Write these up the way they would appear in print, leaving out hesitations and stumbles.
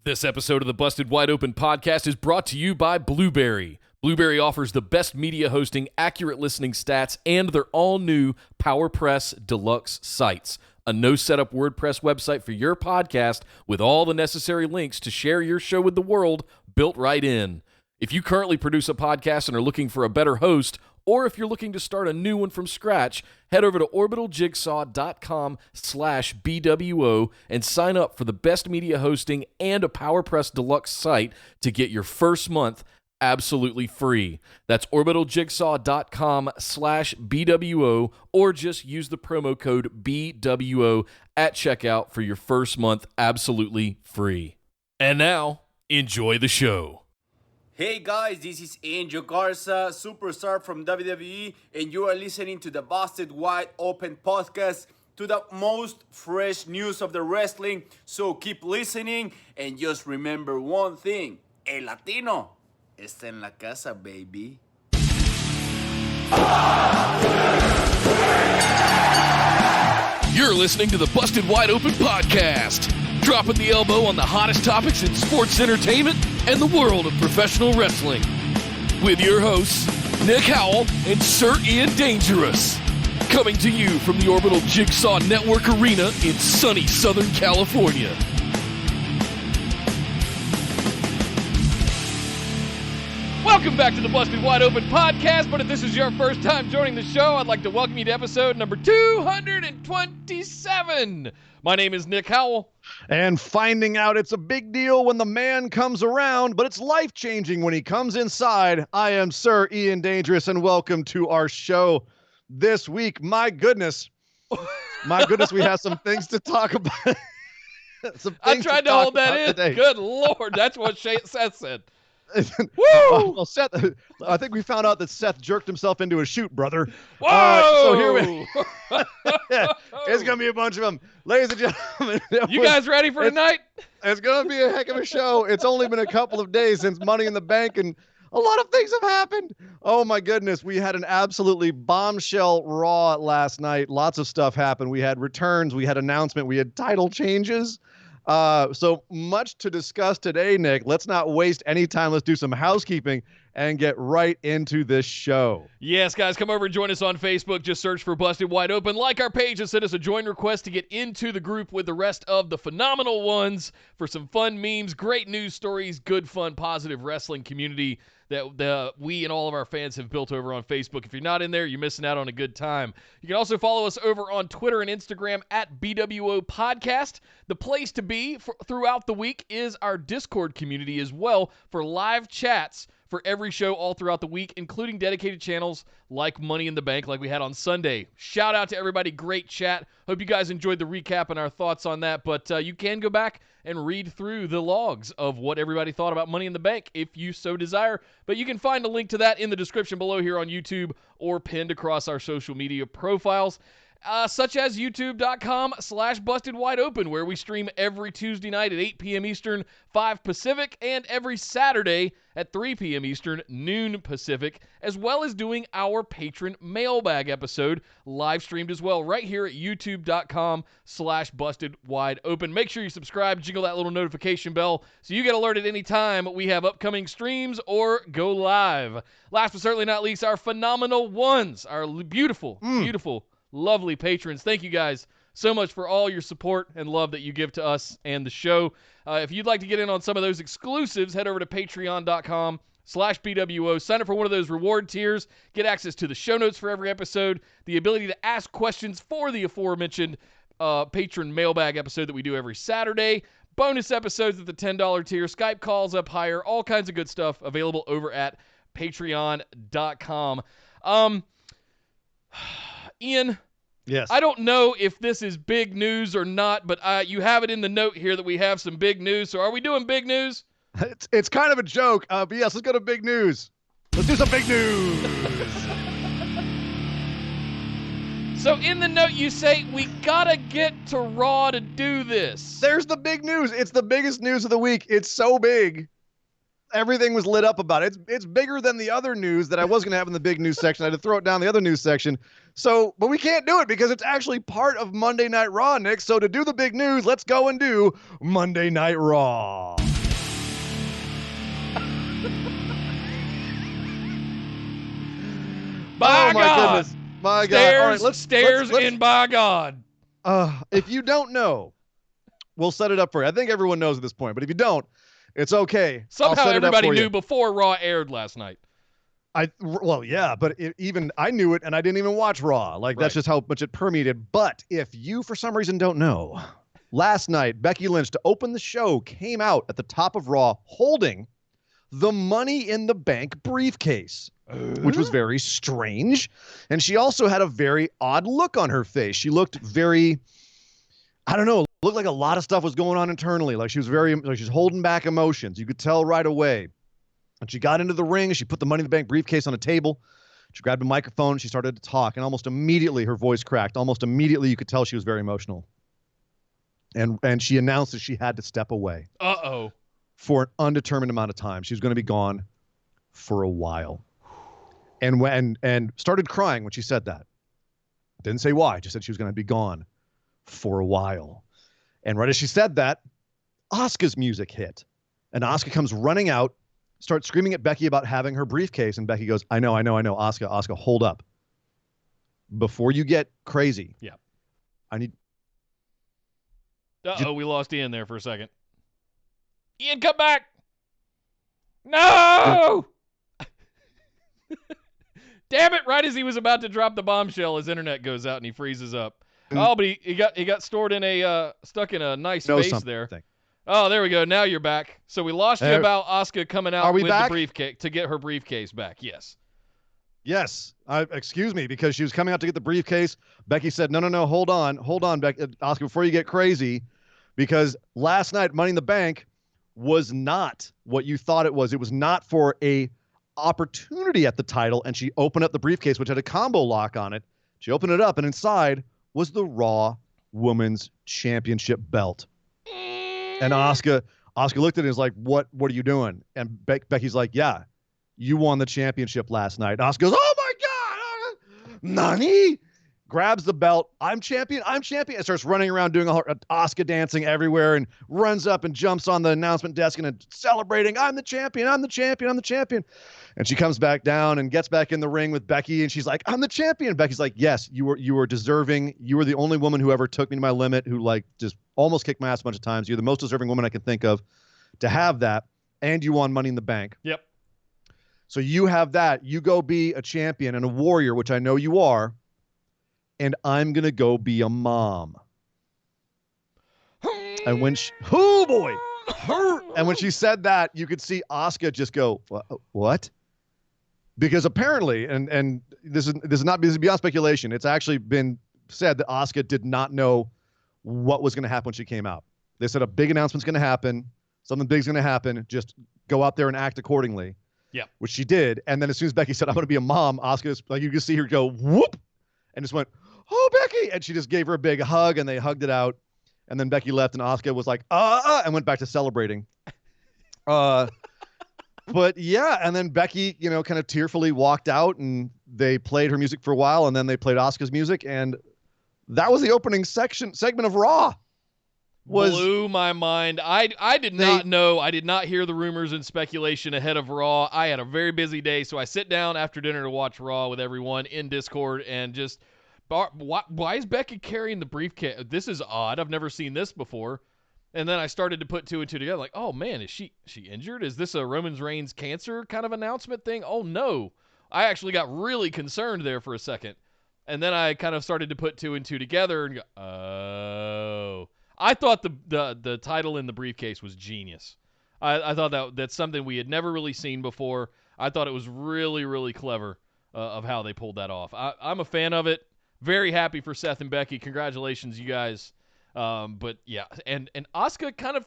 This episode of the Busted Wide Open podcast is brought to you by Blueberry. Blueberry offers the best media hosting, accurate listening stats, and their all-new PowerPress Deluxe sites. A no-setup WordPress website for your podcast with all the necessary links to share your show with the world built right in. If you currently produce a podcast and are looking for a better host, or if you're looking to start a new one from scratch, head over to orbitaljigsaw.com/BWO and sign up for the best media hosting and a PowerPress Deluxe site to get your first month absolutely free. That's orbitaljigsaw.com/BWO, or just use the promo code BWO at checkout for your first month absolutely free. And now, enjoy the show. Hey guys, this is Angel Garza, superstar from WWE, and you are listening to the Busted Wide Open podcast, to the most fresh news of the wrestling. So keep listening and just remember one thing: el Latino está en la casa, baby. You're listening to the Busted Wide Open podcast, dropping the elbow on the hottest topics in sports entertainment and the world of professional wrestling. With your hosts, Nick Howell and Sir Ian Dangerous. Coming to you from the Orbital Jigsaw Network Arena in sunny Southern California. Welcome back to the Busted Wide Open podcast, but if this is your first time joining the show, I'd like to welcome you to episode number 227. My name is Nick Howell. And finding out it's a big deal when the man comes around, but it's life-changing when he comes inside. I am Sir Ian Dangerous, and welcome to our show this week. My goodness, we have some things to talk about. I tried to hold that in. Today. Good Lord, that's what Seth said. Woo! Well, Seth, I think we found out that Seth jerked himself into a shoot, brother. Whoa! So here we it's going to be a bunch of them. Ladies and gentlemen. You guys ready for tonight? It's going to be a heck of a show. It's only been a couple of days since Money in the Bank, and a lot of things have happened. Oh, my goodness. We had an absolutely bombshell Raw last night. Lots of stuff happened. We had returns. We had announcement. We had title changes. So much to discuss today, Nick. Let's not waste any time. Let's do some housekeeping and get right into this show. Yes, guys, come over and join us on Facebook. Just search for Busted Wide Open. Like our page and send us a join request to get into the group with the rest of the phenomenal ones for some fun memes, great news stories, good, fun, positive wrestling community that we and all of our fans have built over on Facebook. If you're not in there, you're missing out on a good time. You can also follow us over on Twitter and Instagram at BWO Podcast. The place to be throughout the week is our Discord community as well for live chats for every show all throughout the week, including dedicated channels like Money in the Bank like we had on Sunday. Shout out to everybody. Great chat. Hope you guys enjoyed the recap and our thoughts on that, but you can go back and read through the logs of what everybody thought about Money in the Bank if you so desire, but you can find a link to that in the description below here on YouTube or pinned across our social media profiles. Such as youtube.com/bustedwideopen, where we stream every Tuesday night at 8 p.m. Eastern, 5 Pacific, and every Saturday at 3 p.m. Eastern, noon Pacific, as well as doing our patron mailbag episode, live streamed as well, right here at youtube.com/bustedwideopen. Make sure you subscribe, jingle that little notification bell, so you get alerted anytime we have upcoming streams or go live. Last but certainly not least, our phenomenal ones, our beautiful, lovely patrons. Thank you guys so much for all your support and love that you give to us and the show. If you'd like to get in on some of those exclusives, head over to patreon.com/BWO. Sign up for one of those reward tiers. Get access to the show notes for every episode, the ability to ask questions for the aforementioned patron mailbag episode that we do every Saturday, bonus episodes at the $10 tier, Skype calls up higher, all kinds of good stuff available over at patreon.com. Ian, yes. I don't know if this is big news or not, but you have it in the note here that we have some big news. So are we doing big news? It's kind of a joke, but yes, let's go to big news. Let's do some big news. So in the note you say, we gotta get to Raw to do this. There's the big news. It's the biggest news of the week. It's so big. Everything was lit up about it. It's bigger than the other news that I was going to have in the big news section. I had to throw it down the other news section. So, but we can't do it because it's actually part of Monday Night Raw, Nick. So to do the big news, let's go and do Monday Night Raw. By oh my God. goodness. My Stairs, God. All right, let's and by God. If you don't know, we'll set it up for you. I think everyone knows at this point, but if you don't, it's okay. Somehow everybody knew you. before Raw aired last night. Well, yeah, but even I knew it, and I didn't even watch Raw. Like, that's just how much it permeated. But if you, for some reason, don't know, last night, Becky Lynch, to open the show, came out at the top of Raw holding the Money in the Bank briefcase, which was very strange. And she also had a very odd look on her face. She looked very, I don't know, looked like a lot of stuff was going on internally. Like, she was holding back emotions. You could tell right away. And she got into the ring. She put the Money in the Bank briefcase on a table. She grabbed a microphone. She started to talk. And almost immediately, her voice cracked. Almost immediately, you could tell she was very emotional. And she announced that she had to step away. Uh-oh. For an undetermined amount of time. She was going to be gone for a while. And started crying when she said that. Didn't say why. Just said she was going to be gone for a while. And right as she said that, Asuka's music hit. And Asuka comes running out, starts screaming at Becky about having her briefcase. And Becky goes, I know. Asuka, hold up. Before you get crazy. Yeah. I need. Uh-oh, we lost Ian there for a second. Ian, come back. No! Damn it, right as he was about to drop the bombshell, his internet goes out and he freezes up. Oh, but he got stored in stuck in a nice space there. Oh, there we go. Now you're back. So we lost you about Asuka coming out with the briefcase to get her briefcase back. Yes. Yes. Excuse me, because she was coming out to get the briefcase. Becky said, no, hold on, Becky, Asuka, before you get crazy, because last night Money in the Bank was not what you thought it was. It was not for a opportunity at the title, and she opened up the briefcase, which had a combo lock on it. She opened it up, and inside was the Raw Women's Championship belt. And Asuka looked at it and was like, what are you doing? And Becky's like, yeah, you won the championship last night. And Asuka goes, oh my God, Nani? Grabs the belt. I'm champion. And starts running around doing Asuka dancing everywhere and runs up and jumps on the announcement desk and celebrating. I'm the champion. And she comes back down and gets back in the ring with Becky. And she's like, I'm the champion. Becky's like, yes, you were deserving. You were the only woman who ever took me to my limit, who like just almost kicked my ass a bunch of times. You're the most deserving woman I can think of to have that. And you won Money in the Bank. Yep. So you have that. You go be a champion and a warrior, which I know you are. And I'm going to go be a mom. And when she, and when she said that, you could see Asuka just go, what? Because apparently, and this is beyond speculation. It's actually been said that Asuka did not know what was going to happen when she came out. They said a big announcement's going to happen. Something big's going to happen. Just go out there and act accordingly. Yeah. Which she did. And then as soon as Becky said, I'm going to be a mom, Asuka, like you can see her go, whoop, and just went, oh, Becky. And she just gave her a big hug, and they hugged it out. And then Becky left, and Asuka was like, and went back to celebrating. But yeah, and then Becky, kind of tearfully walked out, and they played her music for a while, and then they played Asuka's music, and that was the opening segment of Raw. Blew my mind. I did not know. I did not hear the rumors and speculation ahead of Raw. I had a very busy day, so I sit down after dinner to watch Raw with everyone in Discord and just, why is Becky carrying the briefcase? This is odd. I've never seen this before. And then I started to put two and two together, like, oh man, is she injured? Is this a Roman Reigns cancer kind of announcement thing? Oh no. I actually got really concerned there for a second. And then I kind of started to put two and two together and go, oh. I thought the title in the briefcase was genius. I thought that's something we had never really seen before. I thought it was really, really clever of how they pulled that off. I'm a fan of it. Very happy for Seth and Becky. Congratulations, you guys. But yeah, and Asuka kind of,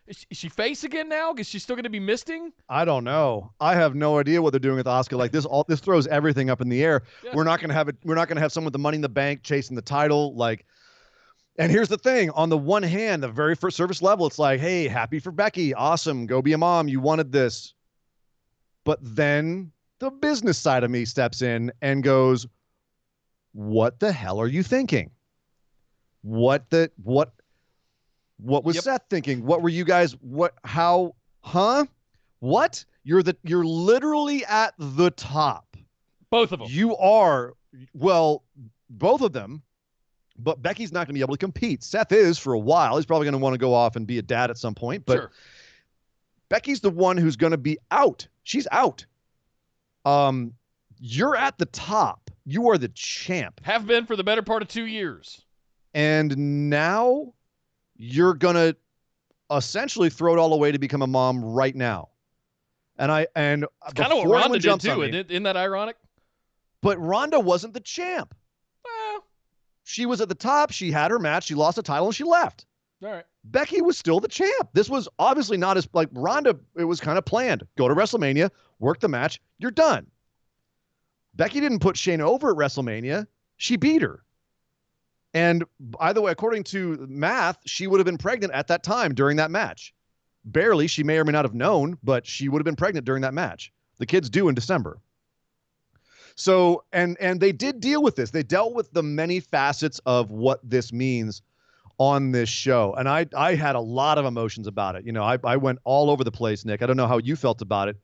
is she face again now? Is she still going to be misting? I don't know. I have no idea what they're doing with Asuka. Like this throws everything up in the air. Yeah. We're not going to have someone with the Money in the Bank chasing the title. Like, and here's the thing. On the one hand, the very first service level, it's like, hey, happy for Becky. Awesome. Go be a mom. You wanted this. But then the business side of me steps in and goes, what the hell are you thinking? What was Seth thinking? What were you guys, what You're literally at the top. Both of them. You are, well, both of them, but Becky's not going to be able to compete. Seth is for a while. He's probably going to want to go off and be a dad at some point, but sure. Becky's the one who's going to be out. She's out. You're at the top. You are the champ. Have been for the better part of 2 years. And now you're going to essentially throw it all away to become a mom right now. And it's kind of what Ronda did too. Isn't that ironic? But Ronda wasn't the champ. Well, she was at the top. She had her match. She lost the title and she left. All right. Becky was still the champ. This was obviously not as like Ronda. It was kind of planned. Go to WrestleMania, work the match. You're done. Becky didn't put Shayna over at WrestleMania. She beat her. And by the way, according to math, she would have been pregnant at that time during that match. Barely. She may or may not have known, but she would have been pregnant during that match. The kid's due in December. So, and they did deal with this. They dealt with the many facets of what this means on this show. And I had a lot of emotions about it. You know, I went all over the place, Nick. I don't know how you felt about it,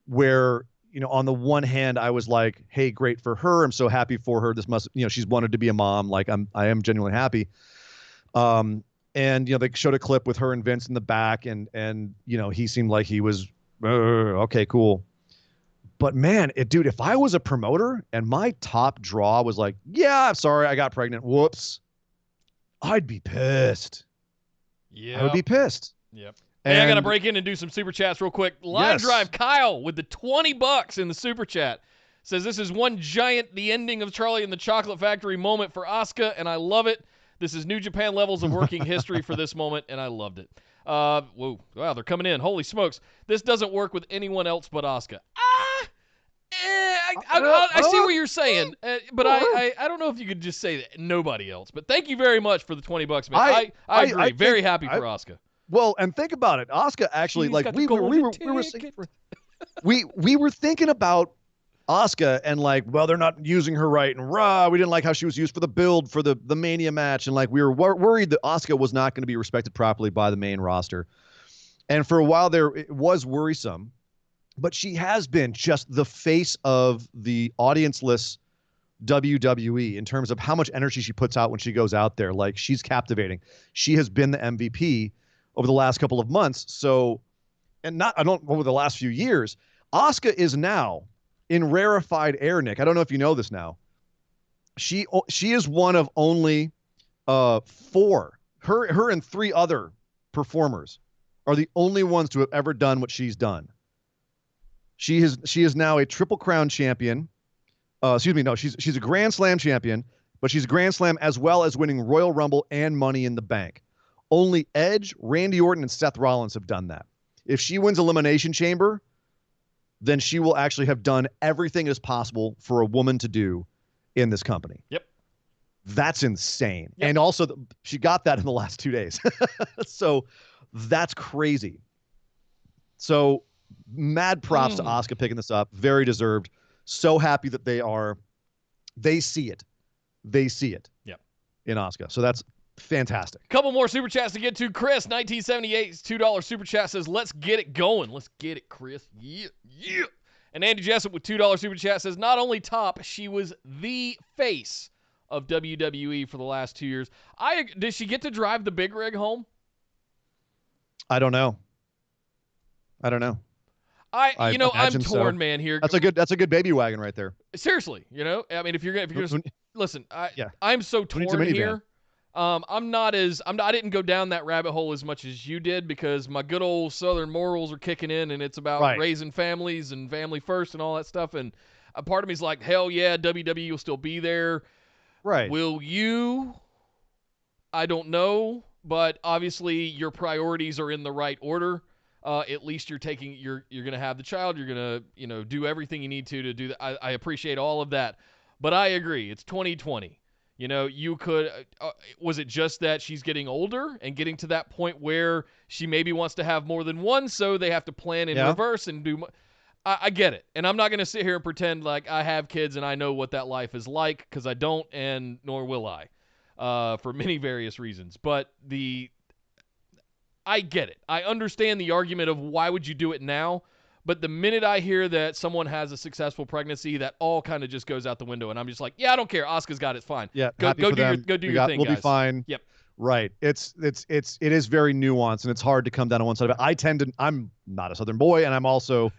where, you know, on the one hand, I was like, hey, great for her. I'm so happy for her. This must, you know, she's wanted to be a mom. Like I am genuinely happy. And, you know, they showed a clip with her and Vince in the back and, you know, he seemed like he was, okay, cool. But man, dude, if I was a promoter and my top draw was like, yeah, I'm sorry, I got pregnant. Whoops. I'd be pissed. Yeah. I would be pissed. Yep. Hey, I got to break in and do some super chats real quick. Line Drive Kyle with the $20 in the super chat says, this is one giant, the ending of Charlie and the Chocolate Factory moment for Asuka, and I love it. This is New Japan levels of working history for this moment, and I loved it. Whoa, wow, they're coming in. Holy smokes. This doesn't work with anyone else but Asuka. I see what you're saying, but I don't know if you could just say that. Nobody else. But thank you very much for the $20, man. I agree. Very happy for Asuka. Well, and think about it. Asuka actually, She's like we were thinking about Asuka and like, well, they're not using her right in Raw. We didn't like how she was used for the build for the Mania match, and like we were worried that Asuka was not going to be respected properly by the main roster. And for a while there, it was worrisome. But she has been just the face of the audience-less WWE in terms of how much energy she puts out when she goes out there. Like, she's captivating. She has been the MVP over the last couple of months. So, and not, I don't, over the last few years, Asuka is now in rarefied air, Nick. I don't know if you know this now. She is one of only 4. Her and 3 other performers are the only ones to have ever done what she's done. She is now a Triple Crown champion. She's a Grand Slam champion, but she's a Grand Slam as well as winning Royal Rumble and Money in the Bank. Only Edge, Randy Orton, and Seth Rollins have done that. If she wins Elimination Chamber, then she will actually have done everything as possible for a woman to do in this company. Yep. That's insane. Yep. And also, she got that in the last 2 days. So that's crazy. So mad props to Asuka picking this up. Very deserved. So happy that they see it. They see it. Yep. In Asuka. So that's fantastic. Couple more super chats to get to. Chris, 1978's $2 super chat says, let's get it going. Let's get it, Chris. Yeah. Yeah. And Andy Jessup with $2 super chat says, not only top, she was the face of WWE for the last 2 years. Did she get to drive the big rig home? I don't know. I'm torn, man. Here, that's a good baby wagon right there. Seriously, you know, I mean, if you're just listen, I'm so torn here. I didn't go down that rabbit hole as much as you did because my good old Southern morals are kicking in, and it's about raising families and family first and all that stuff. And a part of me's like, hell yeah, WWE will still be there. Right? Will you? I don't know, but obviously your priorities are in the right order. At least you're going to have the child. You're going to, do everything you need to do that. I appreciate all of that, but I agree. It's 2020. You could, was it just that she's getting older and getting to that point where she maybe wants to have more than one, so they have to plan in reverse and do, I get it. And I'm not going to sit here and pretend like I have kids and I know what that life is like, because I don't, and nor will I, for many various reasons. But I get it. I understand the argument of why would you do it now, But the minute I hear that someone has a successful pregnancy, that all kind of just goes out the window, and I'm just like, yeah, I don't care. Asuka's got it. Fine. Yeah, Go happy for do them. your thing, We'll guys. be fine. Yep. Right. It is very nuanced, and it's hard to come down on one side of it. I'm not a Southern boy, and I'm also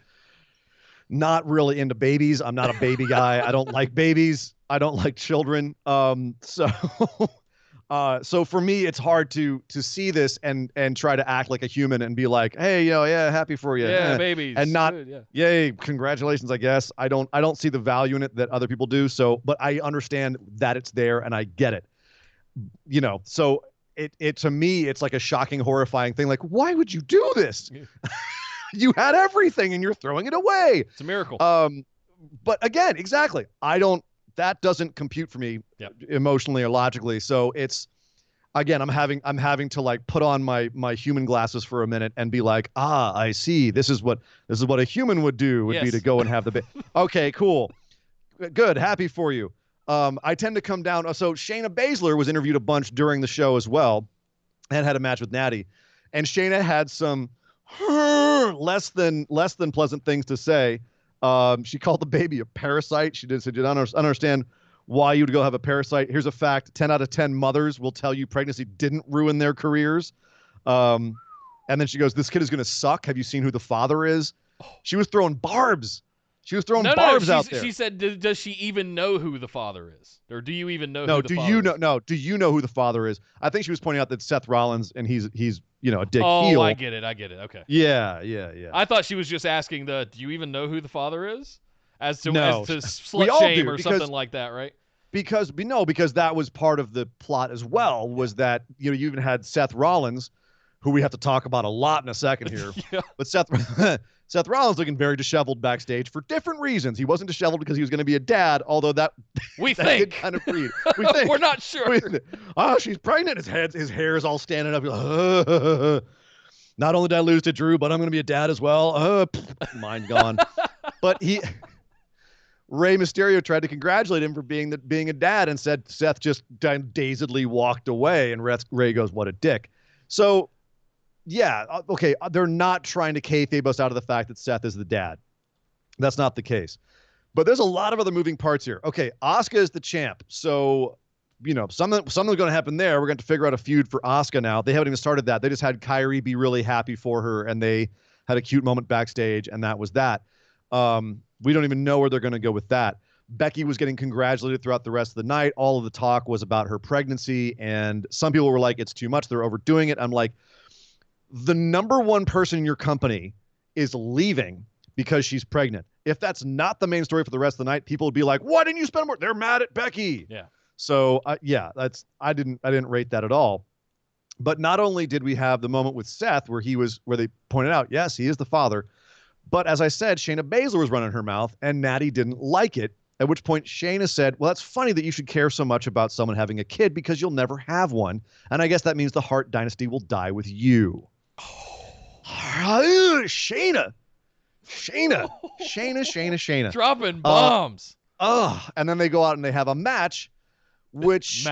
not really into babies. I'm not a baby guy. I don't like babies. I don't like children. So for me, it's hard to see this and try to act like a human and be like, hey, yeah, happy for you. Yeah, babies. And not, good, yeah. yay, congratulations, I guess. I don't see the value in it that other people do. So, but I understand that it's there and I get it. So it to me, it's like a shocking, horrifying thing. Like, why would you do this? You had everything and you're throwing it away. It's a miracle. But again, exactly. That doesn't compute for me emotionally or logically. So it's, again, I'm having to like put on my human glasses for a minute and be like, I see. This is what a human would do, would be to go and have the baby. Okay, cool. Good. Happy for you. I tend to come down. So Shayna Baszler was interviewed a bunch during the show as well and had a match with Natty. And Shayna had some less than pleasant things to say. She called the baby a parasite. She said, I don't understand why you would go have a parasite. Here's a fact. 10 out of 10 mothers will tell you pregnancy didn't ruin their careers. And then she goes, this kid is going to suck. Have you seen who the father is? She was throwing barbs. She was throwing barbs out there. She said, does she even know who the father is? Or do you even know who the father is? No, do you know who the father is? I think she was pointing out that Seth Rollins, and he's a dick heel. Oh, I get it. Okay. Yeah. I thought she was just asking do you even know who the father is? As to slut shame or something like that, right? Because that was part of the plot as well, was that, you even had Seth Rollins, who we have to talk about a lot in a second here. Yeah. But Seth Rollins looking very disheveled backstage for different reasons. He wasn't disheveled because he was going to be a dad, although that we that think did kind of read. We think we're not sure. She's pregnant. His hair is all standing up. Not only did I lose to Drew, but I'm going to be a dad as well. Mind gone. But Rey Mysterio tried to congratulate him for being a dad and said Seth just dazedly walked away, and Rey goes, "What a dick." So. Yeah, okay, they're not trying to kayfabe us out of the fact that Seth is the dad. That's not the case. But there's a lot of other moving parts here. Okay, Asuka is the champ. So, something's going to happen there. We're going to figure out a feud for Asuka now. They haven't even started that. They just had Kyrie be really happy for her, and they had a cute moment backstage, and that was that. We don't even know where they're going to go with that. Becky was getting congratulated throughout the rest of the night. All of the talk was about her pregnancy, and some people were like, it's too much. They're overdoing it. I'm like, the number one person in your company is leaving because she's pregnant. If that's not the main story for the rest of the night, people would be like, why didn't you spend more? They're mad at Becky. Yeah. So I didn't rate that at all. But not only did we have the moment with Seth where they pointed out, yes, he is the father. But as I said, Shayna Baszler was running her mouth and Natty didn't like it. At which point Shayna said, well, that's funny that you should care so much about someone having a kid because you'll never have one. And I guess that means the Hart dynasty will die with you. Shayna. Dropping bombs. And then they go out and they have a match, which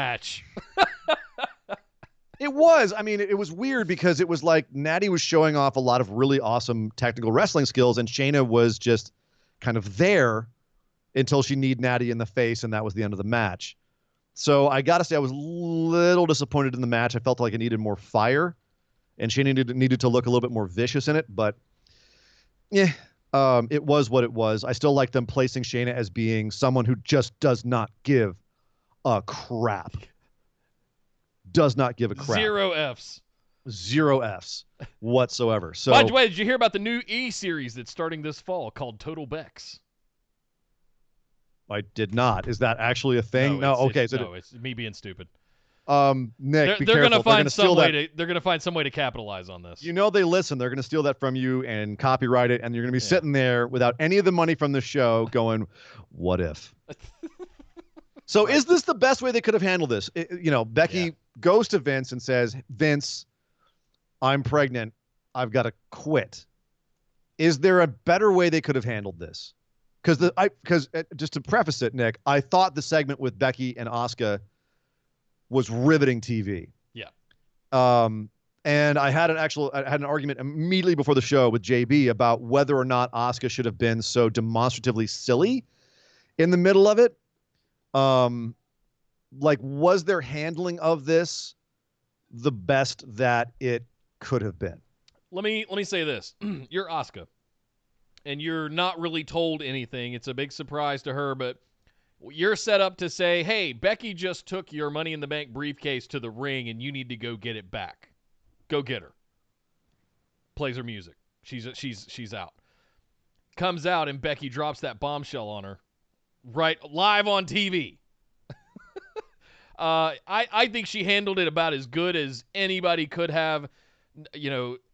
it was. I mean, it was weird because it was like Natty was showing off a lot of really awesome technical wrestling skills, and Shayna was just kind of there until she kneed Natty in the face, and that was the end of the match. So I got to say, I was a little disappointed in the match. I felt like it needed more fire, and Shayna needed to look a little bit more vicious in it. But yeah, it was what it was. I still like them placing Shayna as being someone who just does not give a crap. Does not give a crap. Zero Fs whatsoever. So, by the way, did you hear about the new E-series that's starting this fall called Total Becks? I did not. Is that actually a thing? No. Okay. It's me being stupid. Nick, they're going to find some way to. They're going to find some way to capitalize on this. You know they listen. They're going to steal that from you and copyright it, and you're going to be sitting there without any of the money from the show, going, "What if?" So, is this the best way they could have handled this? Becky goes to Vince and says, "Vince, I'm pregnant. I've got to quit." Is there a better way they could have handled this? Because just to preface it, Nick, I thought the segment with Becky and Asuka was riveting TV. Yeah. And I had an argument immediately before the show with JB about whether or not Asuka should have been so demonstratively silly in the middle of it. Like, was their handling of this the best that it could have been? Let me say this. You're Asuka, and you're not really told anything. It's a big surprise to her, but you're set up to say, hey, Becky just took your Money in the Bank briefcase to the ring, and you need to go get it back. Go get her. Plays her music. She's out. Comes out, and Becky drops that bombshell on her right live on TV. I think she handled it about as good as anybody could have.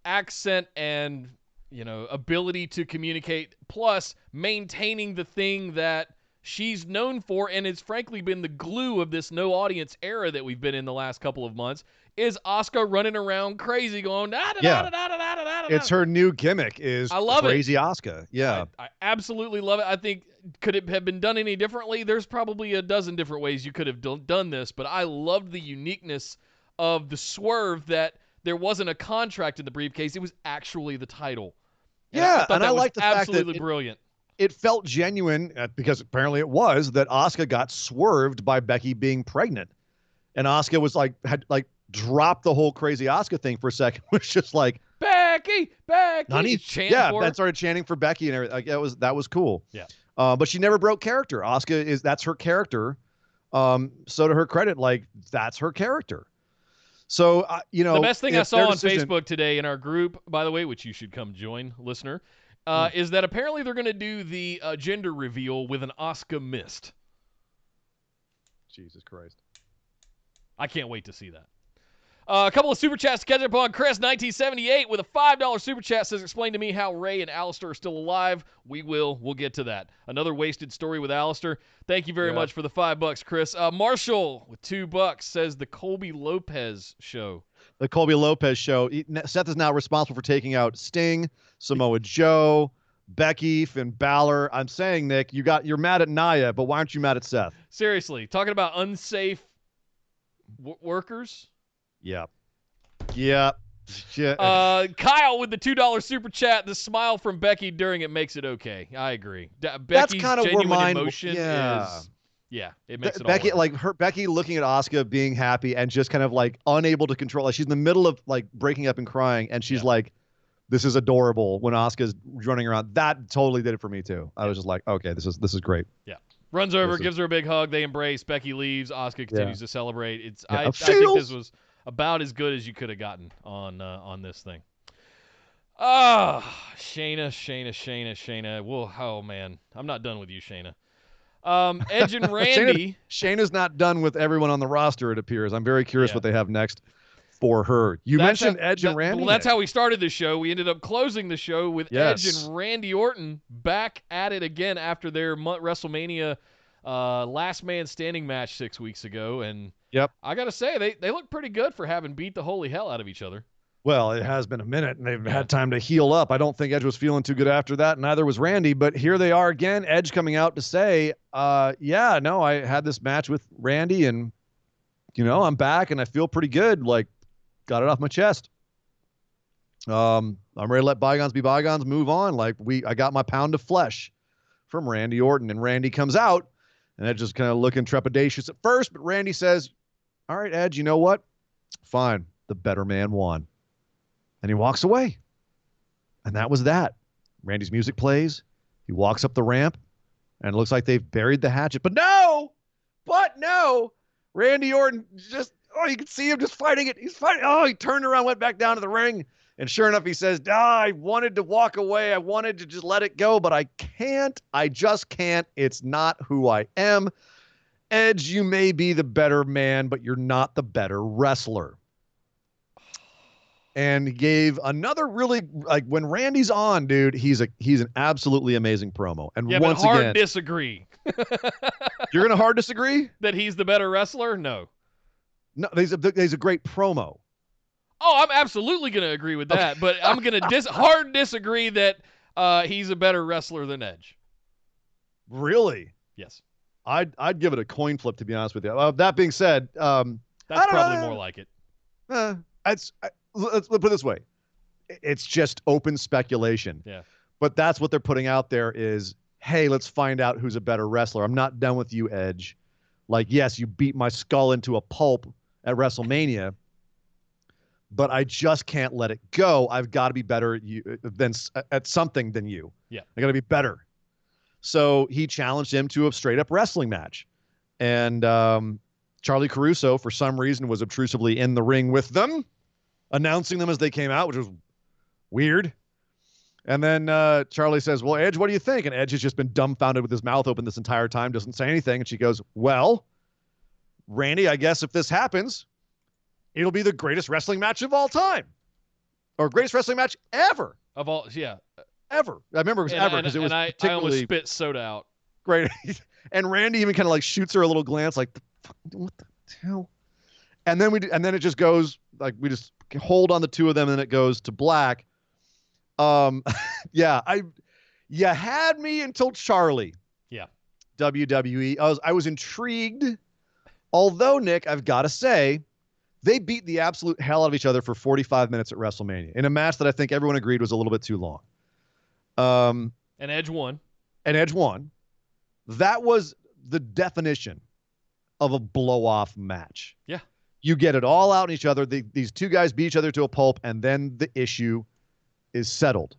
Accent and, ability to communicate, plus maintaining the thing that she's known for, and it's frankly been the glue of this no audience era that we've been in the last couple of months, is Asuka running around crazy going, It's her new gimmick is I love crazy Asuka. Yeah. I absolutely love it. I think, could it have been done any differently? There's probably a dozen different ways you could have done this, but I loved the uniqueness of the swerve that there wasn't a contract in the briefcase. It was actually the title. And Yeah, I and I like the fact that absolutely brilliant. it felt genuine because apparently it was that Asuka got swerved by Becky being pregnant. And Asuka was had dropped the whole crazy Asuka thing for a second. It was just like, Becky, honey, chanting started chanting for Becky and everything. Like, that was cool. Yeah. But she never broke character. Asuka that's her character. So to her credit, that's her character. So, the best thing I saw on Facebook today in our group, by the way, which you should come join, listener, is that apparently they're going to do the gender reveal with an Asuka mist. Jesus Christ. I can't wait to see that. A couple of super chats to catch up on. Chris, 1978, with a $5 super chat, says, explain to me how Ray and Alistair are still alive. We'll get to that. Another wasted story with Alistair. Thank you very much for the $5, Chris. Marshall, with $2, says the Colby Lopez show. The Colby Lopez show. Seth is now responsible for taking out Sting, Samoa Joe, Becky, Finn Balor. I'm saying, Nick, you're mad at Nia, but why aren't you mad at Seth? Seriously, talking about unsafe workers? Yeah. Kyle with the $2 super chat. The smile from Becky during it makes it okay. I agree. Becky's genuine emotion is, it makes it Becky, all work. Becky looking at Asuka being happy and just kind of unable to control. She's in the middle of breaking up and crying, and she's like, "This is adorable." When Asuka's running around, that totally did it for me too. I was just like, "Okay, this is great." Yeah. Runs over, gives her a big hug. They embrace. Becky leaves. Asuka continues to celebrate. I think this was about as good as you could have gotten on this thing. Shayna. Whoa, oh man, I'm not done with you, Shayna. Edge and Randy. Shayna's not done with everyone on the roster, it appears. I'm very curious what they have next for her. You mentioned Edge and Randy. Well, that's how we started the show. We ended up closing the show with Edge and Randy Orton back at it again after their WrestleMania last man standing match 6 weeks ago. And I got to say, they look pretty good for having beat the holy hell out of each other. Well, it has been a minute, and they've had time to heal up. I don't think Edge was feeling too good after that. Neither was Randy. But here they are again. Edge coming out to say, I had this match with Randy, and, I'm back, and I feel pretty good. Got it off my chest. I'm ready to let bygones be bygones, move on. I got my pound of flesh from Randy Orton. And Randy comes out, and Edge is kind of looking trepidatious at first, but Randy says, all right, Edge, you know what? Fine. The better man won. And he walks away. And that was that. Randy's music plays. He walks up the ramp, and it looks like they've buried the hatchet. But no! Randy Orton you can see him just fighting it. He's fighting. Oh, he turned around, went back down to the ring. And sure enough, he says, I wanted to walk away. I wanted to just let it go, but I can't. I just can't. It's not who I am. Edge, you may be the better man, but you're not the better wrestler. And he gave another really, when Randy's on, dude, he's an absolutely amazing promo. And once but hard again, disagree. You're going to hard disagree? That he's the better wrestler? No. No, he's a great promo. Oh, I'm absolutely going to agree with that, okay. But I'm going to hard disagree that he's a better wrestler than Edge. Really? Yes. I'd give it a coin flip, to be honest with you. That being said, that's probably more like it. let's put it this way. It's just open speculation. Yeah. But that's what they're putting out there is, hey, let's find out who's a better wrestler. I'm not done with you, Edge. Like, yes, you beat my skull into a pulp at WrestleMania, but I just can't let it go. I've got to be better at something than you. Yeah. I got to be better. So he challenged him to a straight up wrestling match. And Charlie Caruso, for some reason, was obtrusively in the ring with them, announcing them as they came out, which was weird. And then Charlie says, well, Edge, what do you think? And Edge has just been dumbfounded with his mouth open this entire time, doesn't say anything. And she goes, well, Randy, I guess if this happens, it'll be the greatest wrestling match of all time. Or greatest wrestling match ever. Of all, yeah. Ever. I remember it was ever because it was I particularly almost spit soda out. great. And Randy even kind of like shoots her a little glance like, what the hell? And then it just goes, like, we just hold on the two of them and it goes to black. Yeah, you had me until Charlie. Yeah. WWE. I was intrigued. Although, Nick, I've got to say, they beat the absolute hell out of each other for 45 minutes at WrestleMania in a match that I think everyone agreed was a little bit too long. And Edge won. That was the definition of a blow-off match. Yeah. You get it all out in each other. These two guys beat each other to a pulp, and then the issue is settled.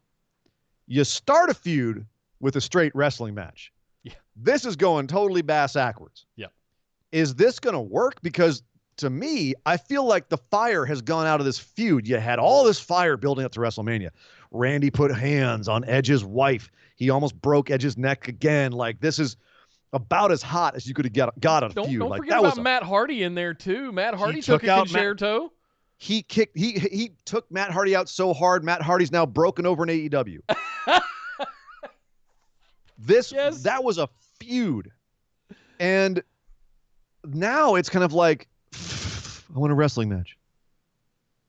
You start a feud with a straight wrestling match. Yeah. This is going totally backwards. Yeah. Is this going to work? Because to me, I feel like the fire has gone out of this feud. You had all this fire building up to WrestleMania. Randy put hands on Edge's wife. He almost broke Edge's neck again. Like, this is about as hot as you could have got a feud. Don't like, forget about Matt Hardy in there too. Matt Hardy took a concerto. He took Matt Hardy out so hard, Matt Hardy's now broken over in AEW. That was a feud. And now it's kind of like, I want a wrestling match.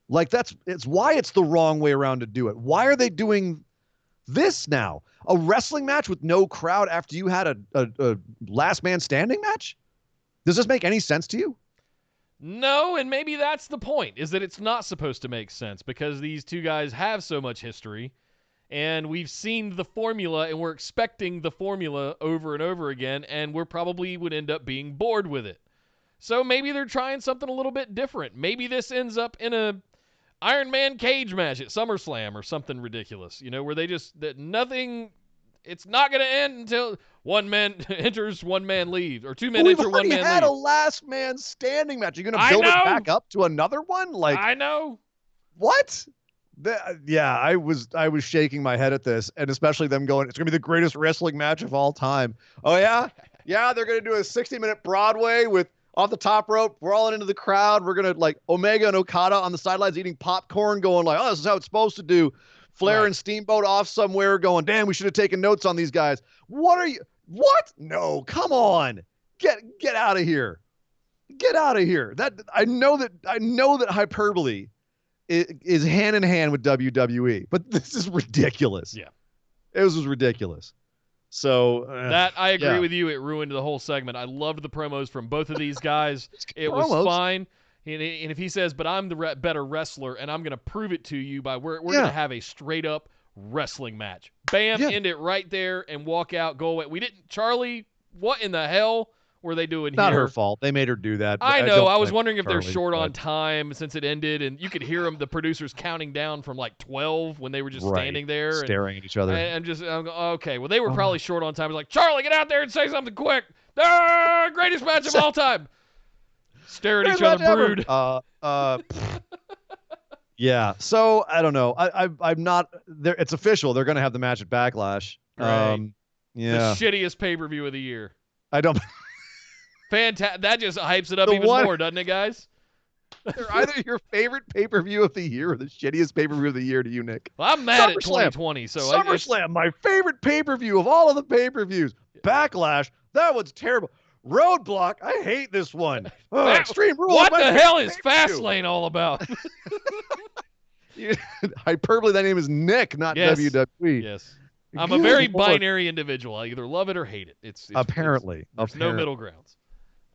Like, it's why it's the wrong way around to do it. Why are they doing this now? A wrestling match with no crowd after you had a last man standing match? Does this make any sense to you? No, and maybe that's the point, is that it's not supposed to make sense because these two guys have so much history, and we've seen the formula, and we're expecting the formula over and over again, and we're probably would end up being bored with it. So maybe they're trying something a little bit different. Maybe this ends up in a Iron Man cage match at SummerSlam or something ridiculous, where they it's not going to end until one man enters, one man leaves, or two men enter, one man leaves. We had a last man standing match. You're going to build it back up to another one? Like, I know. What? Yeah, I was shaking my head at this, and especially them going, it's going to be the greatest wrestling match of all time. Oh, yeah? Yeah, they're going to do a 60-minute Broadway with off the top rope, brawling into the crowd. We're going to, like, Omega and Okada on the sidelines eating popcorn, going like, oh, this is how it's supposed to do. Flair and Steamboat off somewhere going, damn, we should have taken notes on these guys. What? No, come on. Get out of here. Get out of here. I know that hyperbole is hand in hand with WWE, but this is ridiculous. Yeah. It was ridiculous. So that I agree with you. It ruined the whole segment. I loved the promos from both of these guys. It was fine. And if he says, but I'm the better wrestler, and I'm going to prove it to you by we're going to have a straight-up wrestling match. Bam, end it right there and walk out, go away. Charlie, what in the hell were they doing here? Not her fault. They made her do that. I know. I was wondering if they're short on time since it ended, and you could hear the producers counting down from like 12 when they were just standing there. Staring at each other. I'm okay, well, they were probably short on time. I was like, Charlie, get out there and say something quick. Greatest match of all time. Stare at each other, brood. Yeah. So I don't know. I'm not there. It's official. They're going to have the match at Backlash. Right. Yeah. The shittiest pay-per-view of the year. I don't. Fantastic. That just hypes it up even more, doesn't it, guys? They're either your favorite pay-per-view of the year or the shittiest pay-per-view of the year to you, Nick. Well, I'm mad at 2020. So SummerSlam, my favorite pay-per-view of all of the pay-per-views. Backlash, that one's terrible. Roadblock, I hate this one. Extreme Rules. What the hell is Fastlane all about? Hyperbole, that name is Nick, not WWE. Yes. I'm a very binary individual. I either love it or hate it. It's apparently. There's no middle grounds.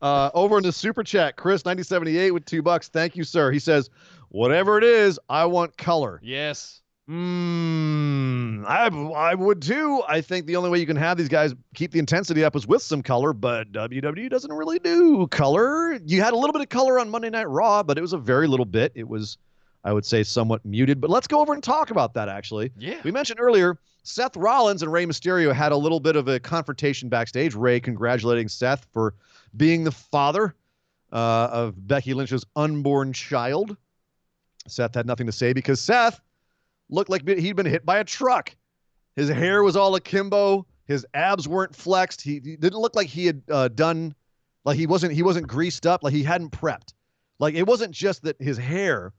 Over in the super chat, Chris 9078 with $2. Thank you, sir. He says, Whatever it is, I want color. Yes. I would too. I think the only way you can have these guys keep the intensity up is with some color, but WWE doesn't really do color. You had a little bit of color on Monday Night Raw, but it was a very little bit. It was, I would say, somewhat muted. But let's go over and talk about that, actually. Yeah. We mentioned earlier, Seth Rollins and Rey Mysterio had a little bit of a confrontation backstage. Rey congratulating Seth for being the father of Becky Lynch's unborn child. Seth had nothing to say because Seth looked like he'd been hit by a truck. His hair was all akimbo. His abs weren't flexed. He didn't look like he had done, like he wasn't greased up, like he hadn't prepped. Like it wasn't just that his hair,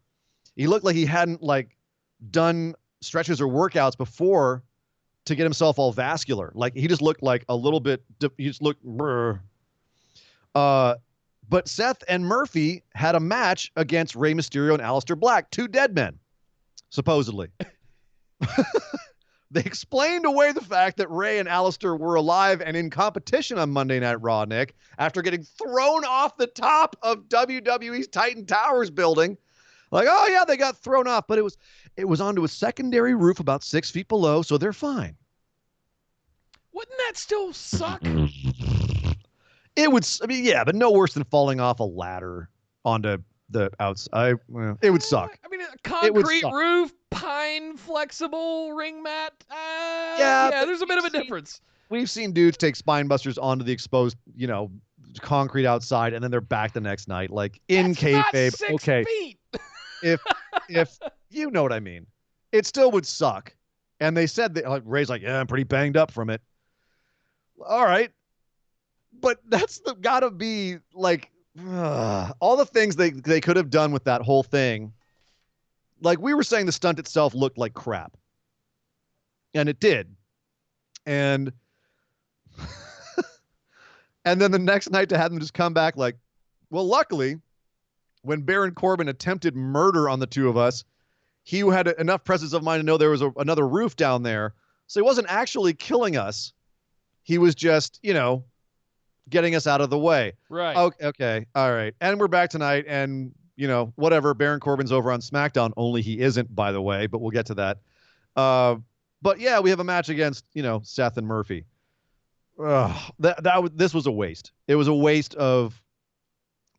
he looked like he hadn't like done stretches or workouts before to get himself all vascular. Like he just looked like a little bit, he just looked, but Seth and Murphy had a match against Rey Mysterio and Aleister Black, two dead men. Supposedly. They explained away the fact that Rey and Aleister were alive and in competition on Monday Night Raw, Nick, after getting thrown off the top of WWE's Titan Towers building. Like, oh yeah, they got thrown off, but it was onto a secondary roof about 6 feet below, so they're fine. Wouldn't that still suck? It would, I mean, yeah, but no worse than falling off a ladder onto the outside. Well, it would suck. I mean, a concrete roof, pine flexible ring mat. Yeah, there's a bit of a difference. We've seen dudes take spine busters onto the exposed, concrete outside, and then they're back the next night, like in kayfabe. Not 6 feet. if you know what I mean, it still would suck. And they said that, like, Ray's like, yeah, I'm pretty banged up from it. All right, but that's gotta be like. All the things they could have done with that whole thing. Like we were saying, the stunt itself looked like crap. And it did. And and then the next night to have them just come back like, well, luckily, when Baron Corbin attempted murder on the two of us, he had enough presence of mind to know there was another roof down there. So he wasn't actually killing us. He was just, getting us out of the way. Right. Okay. All right. And we're back tonight, and whatever. Baron Corbin's over on SmackDown. Only he isn't, by the way. But we'll get to that. But yeah, we have a match against Seth and Murphy. This was a waste. It was a waste of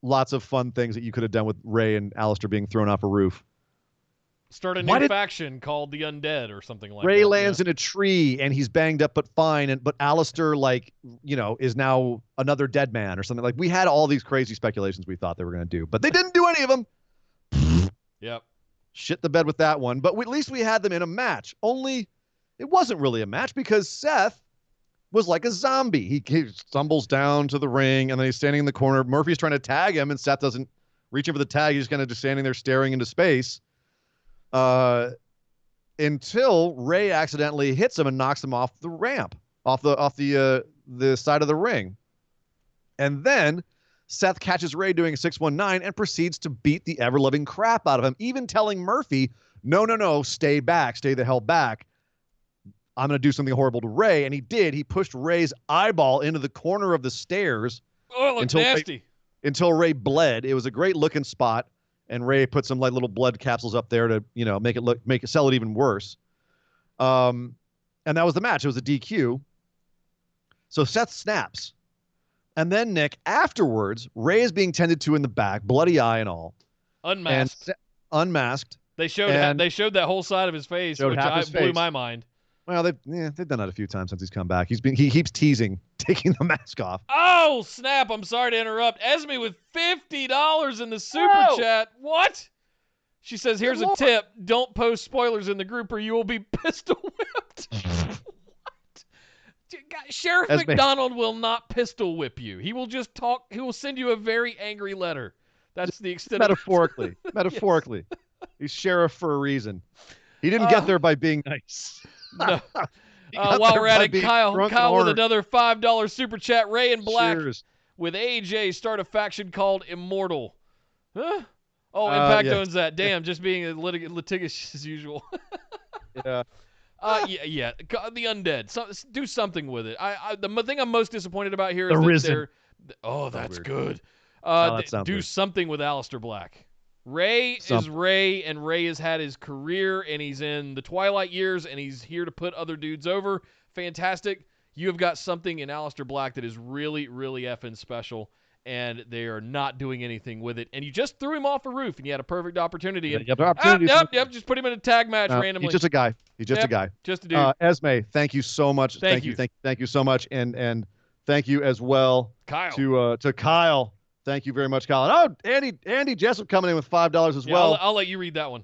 lots of fun things that you could have done with Rey and Aleister being thrown off a roof. Start a new faction called the Undead or something like that. Rey lands in a tree and he's banged up but fine, but Aleister is now another dead man or something. Like we had all these crazy speculations we thought they were going to do, but they didn't do any of them. Yep. Shit the bed with that one. But at least we had them in a match. Only it wasn't really a match because Seth was like a zombie. He stumbles down to the ring and then he's standing in the corner. Murphy's trying to tag him and Seth doesn't reach in for the tag. He's kind of just standing there staring into space. Until Rey accidentally hits him and knocks him off the ramp, off the side of the ring. And then Seth catches Rey doing a 619 and proceeds to beat the ever-loving crap out of him, even telling Murphy, no, stay back, stay the hell back. I'm going to do something horrible to Rey. And he did. He pushed Rey's eyeball into the corner of the stairs. Oh, it looked nasty. Until Rey bled. It was a great looking spot. And Rey put some like little blood capsules up there to, sell it even worse. And that was the match. It was a DQ. So Seth snaps. And then, Nick, afterwards, Rey is being tended to in the back, bloody eye and all. Unmasked. Unmasked. They showed that whole side of his face, which blew my mind. Well, they've done that a few times since he's come back. He keeps teasing, taking the mask off. Oh, snap. I'm sorry to interrupt. Esme with $50 in the super chat. What? She says, here's a tip. Don't post spoilers in the group or you will be pistol whipped. What? Sheriff McDonald will not pistol whip you. He will just talk. He will send you a very angry letter. That's the extent Metaphorically. Metaphorically. He's sheriff for a reason. He didn't get there by being nice. No. While we're at it, Kyle with another $5 super chat. Rey and Black with AJ start a faction called Immortal. Huh? Oh, Impact owns that. Damn, just being litigious as usual. Yeah. Yeah. The Undead. Do something with it. The thing I'm most disappointed about here is the that Risen. that's good. That sounds do weird. something with Aleister Black. Ray is Ray, and Ray has had his career, and he's in the twilight years, and he's here to put other dudes over. Fantastic. You have got something in Aleister Black that is really, really effing special, and they are not doing anything with it. And you just threw him off a roof, and you had a perfect opportunity. And, yep, just put him in a tag match randomly. He's just a guy. He's just a guy. Just a dude. Esme, thank you so much. Thank you so much, and thank you as well, Kyle. To Kyle. Thank you very much, Kyle. And Andy Jessup coming in with $5 as well. I'll let you read that one.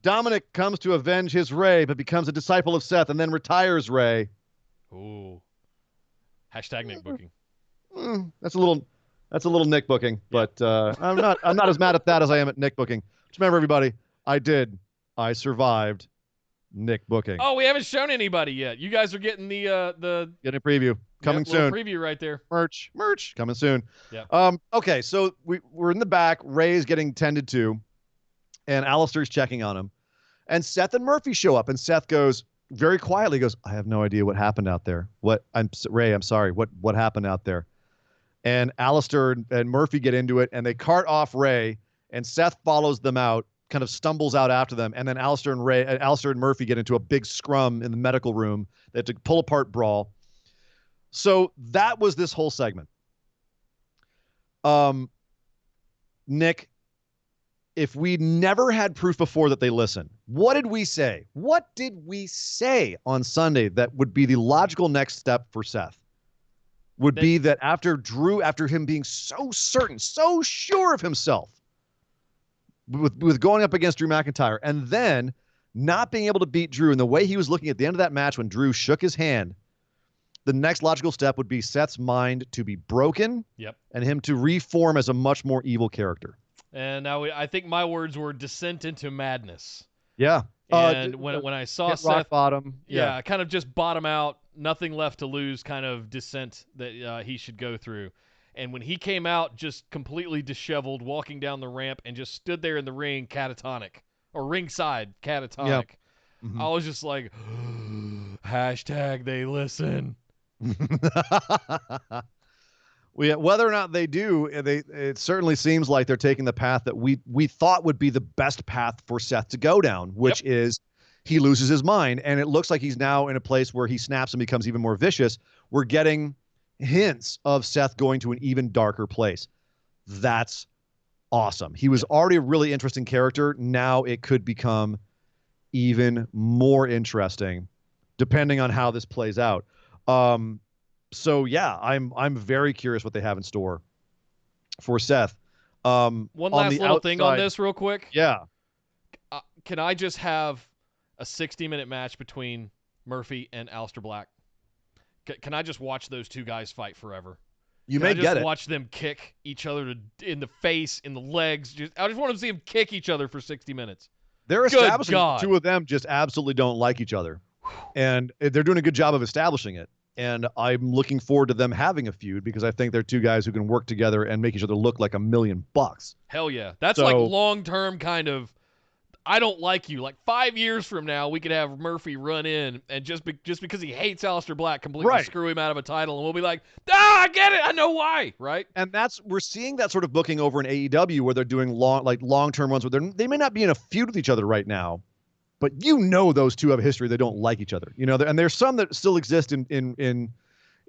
Dominic comes to avenge his Ray, but becomes a disciple of Seth and then retires Ray. Ooh. Hashtag Nick booking. That's a little Nick booking, but I'm not as mad at that as I am at Nick booking. Just remember, everybody, I survived Nick booking. Oh, we haven't shown anybody yet. You guys are getting the getting a preview coming soon. Preview right there. Merch coming soon. Yeah. Okay, so we're in the back. Ray's getting tended to, and Aleister's checking on him, and Seth and Murphy show up, and Seth goes very quietly, I have no idea what happened out there. Ray, I'm sorry. What happened out there? And Aleister and Murphy get into it, and they cart off Ray, and Seth follows them out, kind of stumbles out after them, and then Aleister and Murphy get into a big scrum in the medical room. They have to pull apart brawl. So that was this whole segment. Nick, if we never had proof before that they listen, what did we say? What did we say on Sunday that would be the logical next step for Seth? Would be that after him being so certain, so sure of himself with going up against Drew McIntyre, and then not being able to beat Drew, and the way he was looking at the end of that match when Drew shook his hand, the next logical step would be Seth's mind to be broken, and him to reform as a much more evil character. And now I think my words were descent into madness. Yeah. And when I saw Seth, rock bottom, kind of just bottom out, nothing left to lose, kind of descent that he should go through. And when he came out just completely disheveled, walking down the ramp, and just stood there in the ring catatonic, or ringside catatonic, I was just like, hashtag they listen. Whether or not they do, it certainly seems like they're taking the path that we thought would be the best path for Seth to go down, which is he loses his mind. And it looks like he's now in a place where he snaps and becomes even more vicious. We're getting hints of Seth going to an even darker place. That's awesome. He was already a really interesting character. Now it could become even more interesting depending on how this plays out. So yeah, I'm very curious what they have in store for Seth. One last little thing on this real quick. Yeah. Can I just have a 60-minute match between Murphy and Aleister Black? Can I just watch those two guys fight forever? You may get it. Watch them kick each other in the face, in the legs. I just want to see them kick each other for 60 minutes. They're establishing the two of them just absolutely don't like each other. And they're doing a good job of establishing it. And I'm looking forward to them having a feud because I think they're two guys who can work together and make each other look like $1 million. Hell yeah. That's like long-term kind of, I don't like you. Like 5 years from now, we could have Murphy run in and just because he hates Aleister Black, completely screw him out of a title. And we'll be like, I get it. I know why. Right. And we're seeing that sort of booking over in AEW where they're doing long-term ones where they may not be in a feud with each other right now. But those two have a history. They don't like each other, and there's some that still exist in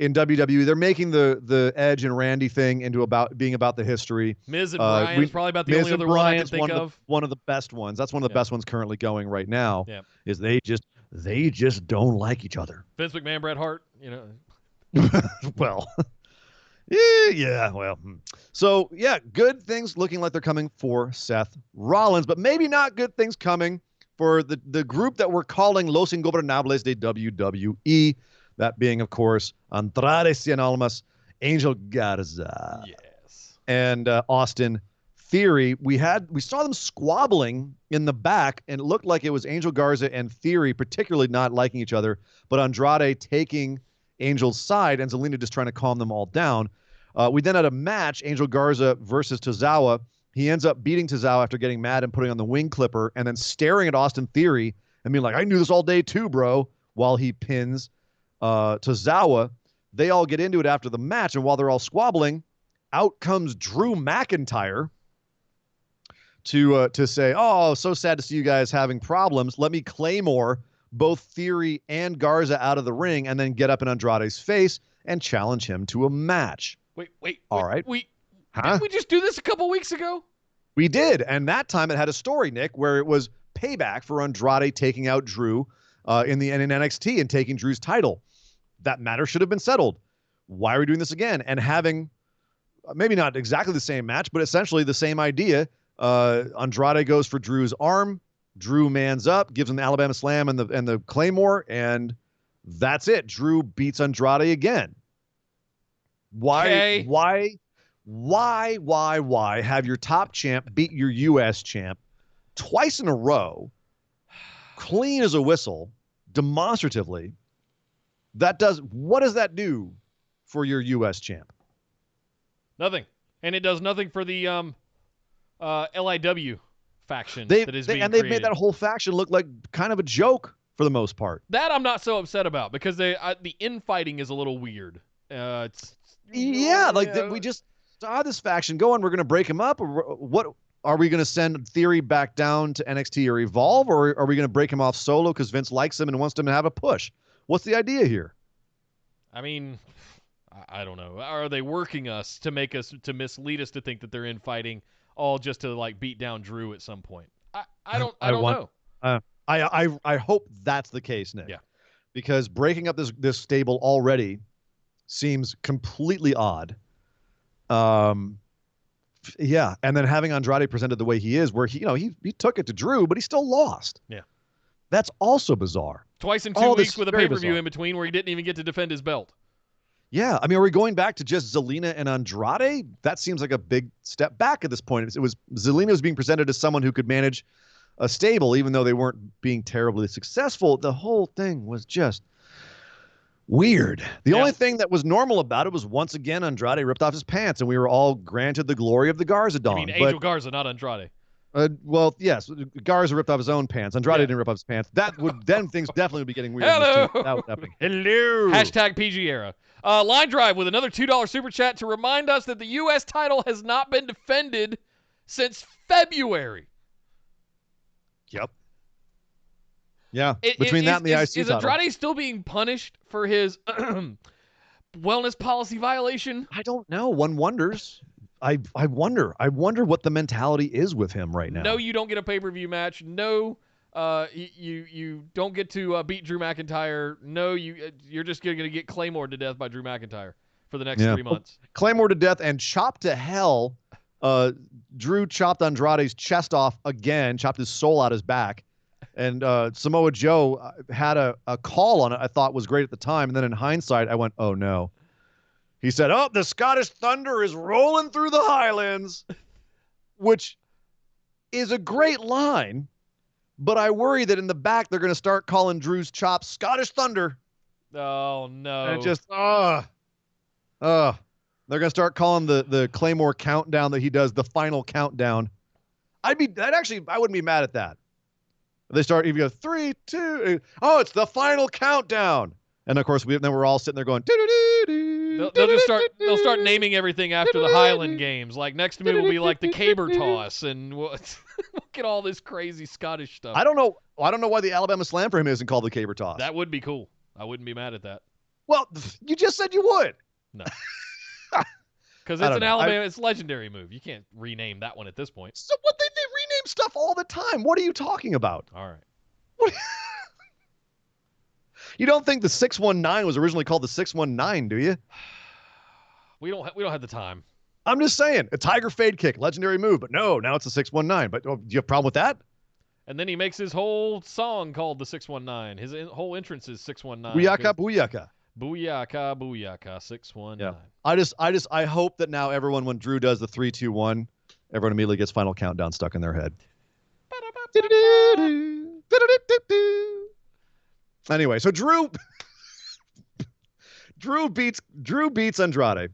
WWE. They're making the Edge and Randy thing into being about the history. Miz and Bryan is probably about the only other one I can think of. One of the best ones. That's one of the best ones currently going right now. Yeah. Is they just don't like each other. Vince McMahon, Bret Hart, Well, yeah. Well, so yeah, good things looking like they're coming for Seth Rollins, but maybe not good things coming for the group that we're calling Los Ingobernables de WWE, that being, of course, Andrade Cien Almas, Angel Garza, and Austin Theory. We saw them squabbling in the back, and it looked like it was Angel Garza and Theory particularly not liking each other, but Andrade taking Angel's side and Zelina just trying to calm them all down. We then had a match, Angel Garza versus Tozawa. He ends up beating Tozawa after getting mad and putting on the wing clipper and then staring at Austin Theory and being like, I knew this all day too, bro, while he pins Tozawa. They all get into it after the match, and while they're all squabbling, out comes Drew McIntyre to say, oh, so sad to see you guys having problems. Let me Claymore both Theory and Garza out of the ring and then get up in Andrade's face and challenge him to a match. Wait. All right. Didn't we just do this a couple weeks ago? We did. And that time it had a story, Nick, where it was payback for Andrade taking out Drew in NXT and taking Drew's title. That matter should have been settled. Why are we doing this again? And having maybe not exactly the same match, but essentially the same idea. Andrade goes for Drew's arm. Drew mans up, gives him the Alabama Slam and the Claymore, and that's it. Drew beats Andrade again. Why have your top champ beat your U.S. champ twice in a row, clean as a whistle, demonstratively? What does that do for your U.S. champ? Nothing. And it does nothing for the LIW faction that is being created. They've made that whole faction look like kind of a joke for the most part. That I'm not so upset about because the infighting is a little weird. We just saw this faction going. We're going to break him up. Or what are we going to send Theory back down to NXT or Evolve, or are we going to break him off solo because Vince likes him and wants him to have a push? What's the idea here? I mean, I don't know. Are they working us to mislead us to think that they're infighting all just to like beat down Drew at some point? I don't know. I hope that's the case, Nick. Yeah. Because breaking up this stable already seems completely odd. Yeah, and then having Andrade presented the way he is, where he took it to Drew, but he still lost. Yeah. That's also bizarre. Twice in 2 weeks with a pay-per-view in between where he didn't even get to defend his belt. Yeah, I mean, are we going back to just Zelina and Andrade? That seems like a big step back at this point. Zelina was being presented as someone who could manage a stable, even though they weren't being terribly successful. The whole thing was just weird. The only thing that was normal about it was once again Andrade ripped off his pants, and we were all granted the glory of the Garza Dawn. You mean Angel Garza, not Andrade? Well, yes, Garza ripped off his own pants. Andrade didn't rip off his pants. That would then things definitely would be getting weird. Hello. That would happen. Hello. Hashtag PG era. Line Drive with another $2 super chat to remind us that the U.S. title has not been defended since February. Yep. Yeah. Between that and the IC title. Is Andrade still being punished for his wellness policy violation? I don't know. One wonders. I wonder what the mentality is with him right now. No, you don't get a pay-per-view match. No, you don't get to beat Drew McIntyre. No, you're just going to get Claymore to death by Drew McIntyre for the next 3 months. Claymore to death and chopped to hell. Drew chopped Andrade's chest off again, chopped his soul out his back. And Samoa Joe had a call on it I thought was great at the time. And then in hindsight, I went, oh, no. He said, oh, the Scottish Thunder is rolling through the Highlands, which is a great line. But I worry that in the back, they're going to start calling Drew's chops Scottish Thunder. Oh, no. And just, they're going to start calling the Claymore countdown that he does, the final countdown. I wouldn't be mad at that. They start, if you go 3, 2, it's the final countdown. And of course, then we're all sitting there going, they'll start naming everything after the Highland Games. Like next move will be like the caber toss, and we'll get all this crazy Scottish stuff. I don't know why the Alabama Slam for him isn't called the caber toss. That would be cool. I wouldn't be mad at that. Well, you just said you would. No. Because it's an Alabama, it's a legendary move. You can't rename that one at this point. So what? They rename stuff all the time. What are you talking about? All right. What? You don't think the 619 was originally called the 619, do you? We don't have the time. I'm just saying, a Tiger Fade Kick, legendary move, but no, now it's a 619. But do you have a problem with that? And then he makes his whole song called the 619. His whole entrance is 619. Booyaka, booyaka. Booyaka, booyaka, 619. Yeah. I hope that now everyone, when Drew does the 3-2-1, everyone immediately gets Final Countdown stuck in their head. Anyway, so Drew beats Andrade.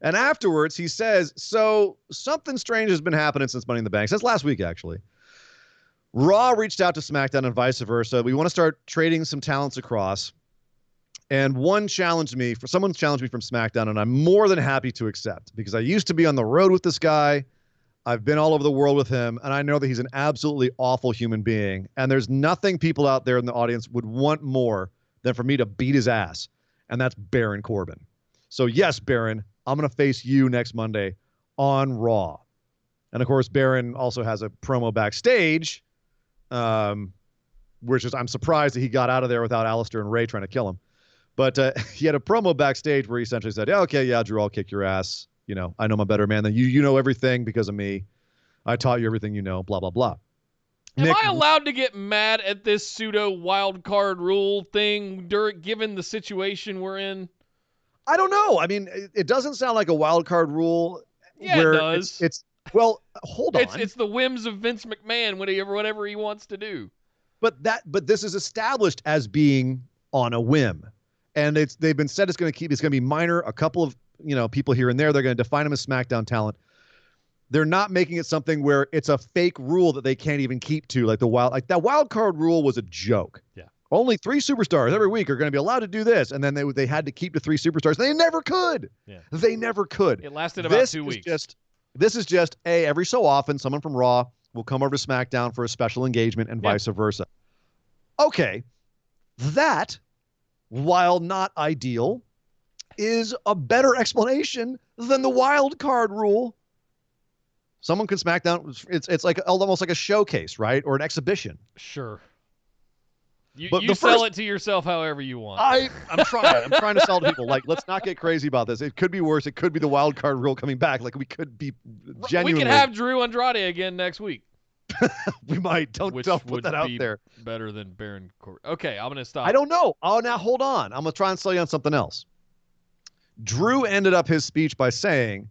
And afterwards he says, so something strange has been happening since Money in the Bank. Since last week, actually. Raw reached out to SmackDown and vice versa. We want to start trading some talents across. And someone challenged me from SmackDown, and I'm more than happy to accept because I used to be on the road with this guy. I've been all over the world with him, and I know that he's an absolutely awful human being. And there's nothing people out there in the audience would want more than for me to beat his ass, and that's Baron Corbin. So yes, Baron, I'm going to face you next Monday on Raw. And of course, Baron also has a promo backstage, which is, I'm surprised that he got out of there without Alistair and Ray trying to kill him. But he had a promo backstage where he essentially said, okay, yeah, Drew, I'll kick your ass. You know, I know I'm a better man than you. You know everything because of me. I taught you everything you know, blah, blah, blah. Am I allowed to get mad at this pseudo wild card rule thing given the situation we're in? I don't know. I mean, it doesn't sound like a wild card rule. Yeah, where it does. Well, hold on. It's the whims of Vince McMahon, whatever he wants to do. But this is established as being on a whim, and they've been said it's going to be minor. A couple of people here and there. They're going to define him as SmackDown talent. They're not making it something where it's a fake rule that they can't even keep to, like that wild card rule was a joke. Yeah. Only 3 superstars every week are going to be allowed to do this, and then they had to keep to 3 superstars. They never could. Yeah. They never could. It lasted about 2 weeks. This is just every so often someone from Raw will come over to SmackDown for a special engagement and vice versa. Okay, that, while not ideal, is a better explanation than the wild card rule. Someone can SmackDown. It's like almost like a showcase, right, or an exhibition. Sure. You sell it to yourself however you want. I'm trying. I'm trying to sell to people. Like, let's not get crazy about this. It could be worse. It could be the wild card rule coming back. Like, we could be genuinely. We could have Drew Andrade again next week. We might. Don't put that out there. Better than Baron Corbin. Okay, I'm gonna stop. I don't know. Oh, now hold on. I'm gonna try and sell you on something else. Drew ended up his speech by saying,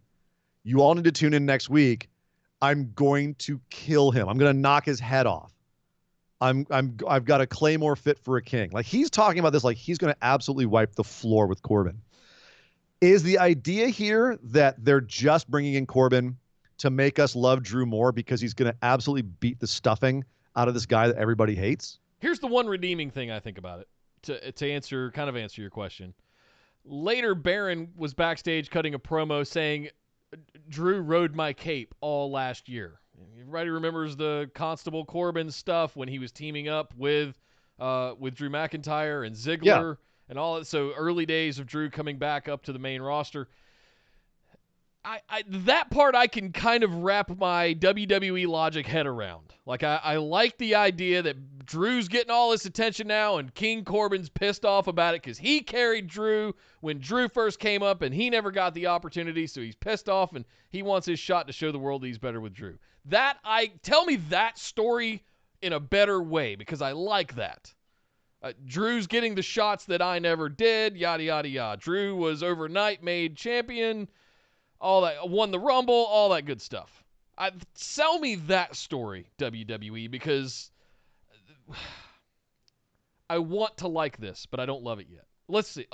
"You all need to tune in next week. I'm going to kill him. I'm going to knock his head off. I've got a Claymore fit for a king." Like, he's talking about this like he's going to absolutely wipe the floor with Corbin. Is the idea here that they're just bringing in Corbin to make us love Drew more because he's going to absolutely beat the stuffing out of this guy that everybody hates? Here's the one redeeming thing I think about it to answer your question. Later, Baron was backstage cutting a promo saying, "Drew rode my cape all last year." Everybody remembers the Constable Corbin stuff when he was teaming up with Drew McIntyre and Ziggler and all that. So early days of Drew coming back up to the main roster. That part I can kind of wrap my WWE logic head around. Like, I like the idea that Drew's getting all this attention now and King Corbin's pissed off about it because he carried Drew when Drew first came up and he never got the opportunity, so he's pissed off and he wants his shot to show the world that he's better with Drew. Tell me that story in a better way, because I like that. Drew's getting the shots that I never did, yada, yada, yada. Drew was overnight made champion, all that, won the Rumble, all that good stuff. Sell me that story, WWE, because I want to like this, but I don't love it yet. Let's see.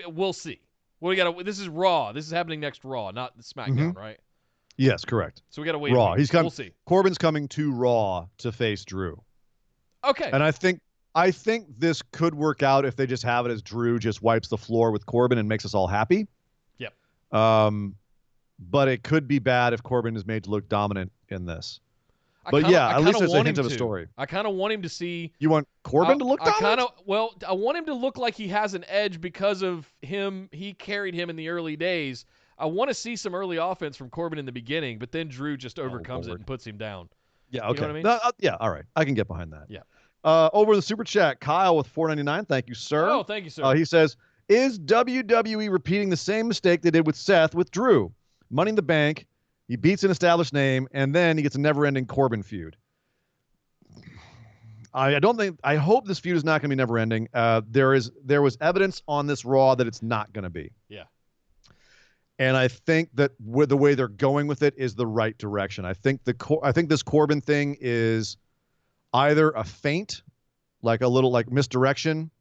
We'll see. This is Raw. This is happening next Raw, not SmackDown, right? Yes, correct. So we got to wait. Raw. We'll see. Corbin's coming to Raw to face Drew. Okay. And I think this could work out if they just have it as Drew just wipes the floor with Corbin and makes us all happy. Yep. But it could be bad if Corbin is made to look dominant in this. At least there's a hint of a story. I kind of want him to see. You want Corbin to look dominant? I want him to look like he has an edge because of him. He carried him in the early days. I want to see some early offense from Corbin in the beginning, but then Drew just overcomes it and puts him down. Yeah, okay. You know what I mean? All right. I can get behind that. Yeah. Over the Super Chat, Kyle with $4.99. Thank you, sir. Oh, thank you, sir. He says, is WWE repeating the same mistake they did with Seth with Drew? Money in the Bank, he beats an established name, and then he gets a never-ending Corbin feud. I hope this feud is not going to be never-ending. There was evidence on this Raw that it's not going to be. Yeah. And I think that the way they're going with it is the right direction. I think this Corbin thing is either a feint, like a little like misdirection,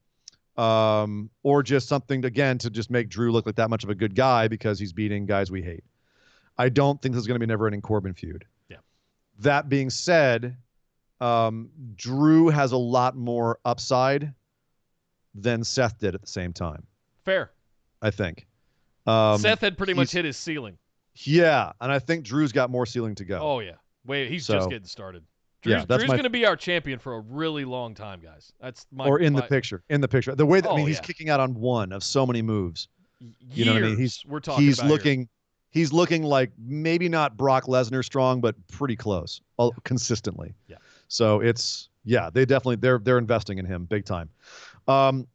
or just something again to just make Drew look like that much of a good guy because he's beating guys we hate. I don't think this is going to be a never-ending Corbin feud. Yeah. That being said, Drew has a lot more upside than Seth did at the same time. Fair. I think. Seth had pretty much hit his ceiling. Yeah, and I think Drew's got more ceiling to go. Oh, yeah. Wait, he's just getting started. Drew's going to be our champion for a really long time, guys. That's the picture. In the picture. The way that he's kicking out on one of so many moves. You know what I mean? He's looking like maybe not Brock Lesnar strong, but pretty close consistently. Yeah. So they're investing in him big time.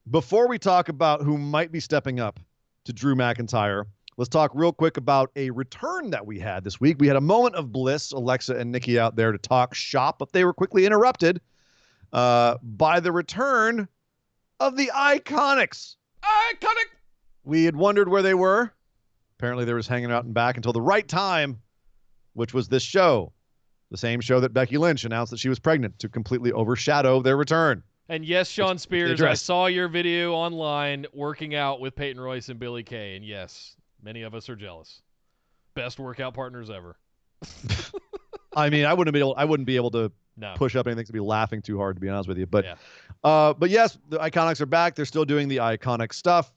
Before we talk about who might be stepping up to Drew McIntyre, let's talk real quick about a return that we had this week. We had a moment of bliss, Alexa and Nikki out there to talk shop, but they were quickly interrupted by the return of the Iconics. Iconic! We had wondered where they were. Apparently they were just hanging out and back until the right time, which was this show. The same show that Becky Lynch announced that she was pregnant to completely overshadow their return. And yes, Sean Spears, I saw your video online working out with Peyton Royce and Billy Kay, and yes, many of us are jealous. Best workout partners ever. I mean, I wouldn't be able to push up anything to be laughing too hard, to be honest with you. But yes, the Iconics are back. They're still doing the iconic stuff,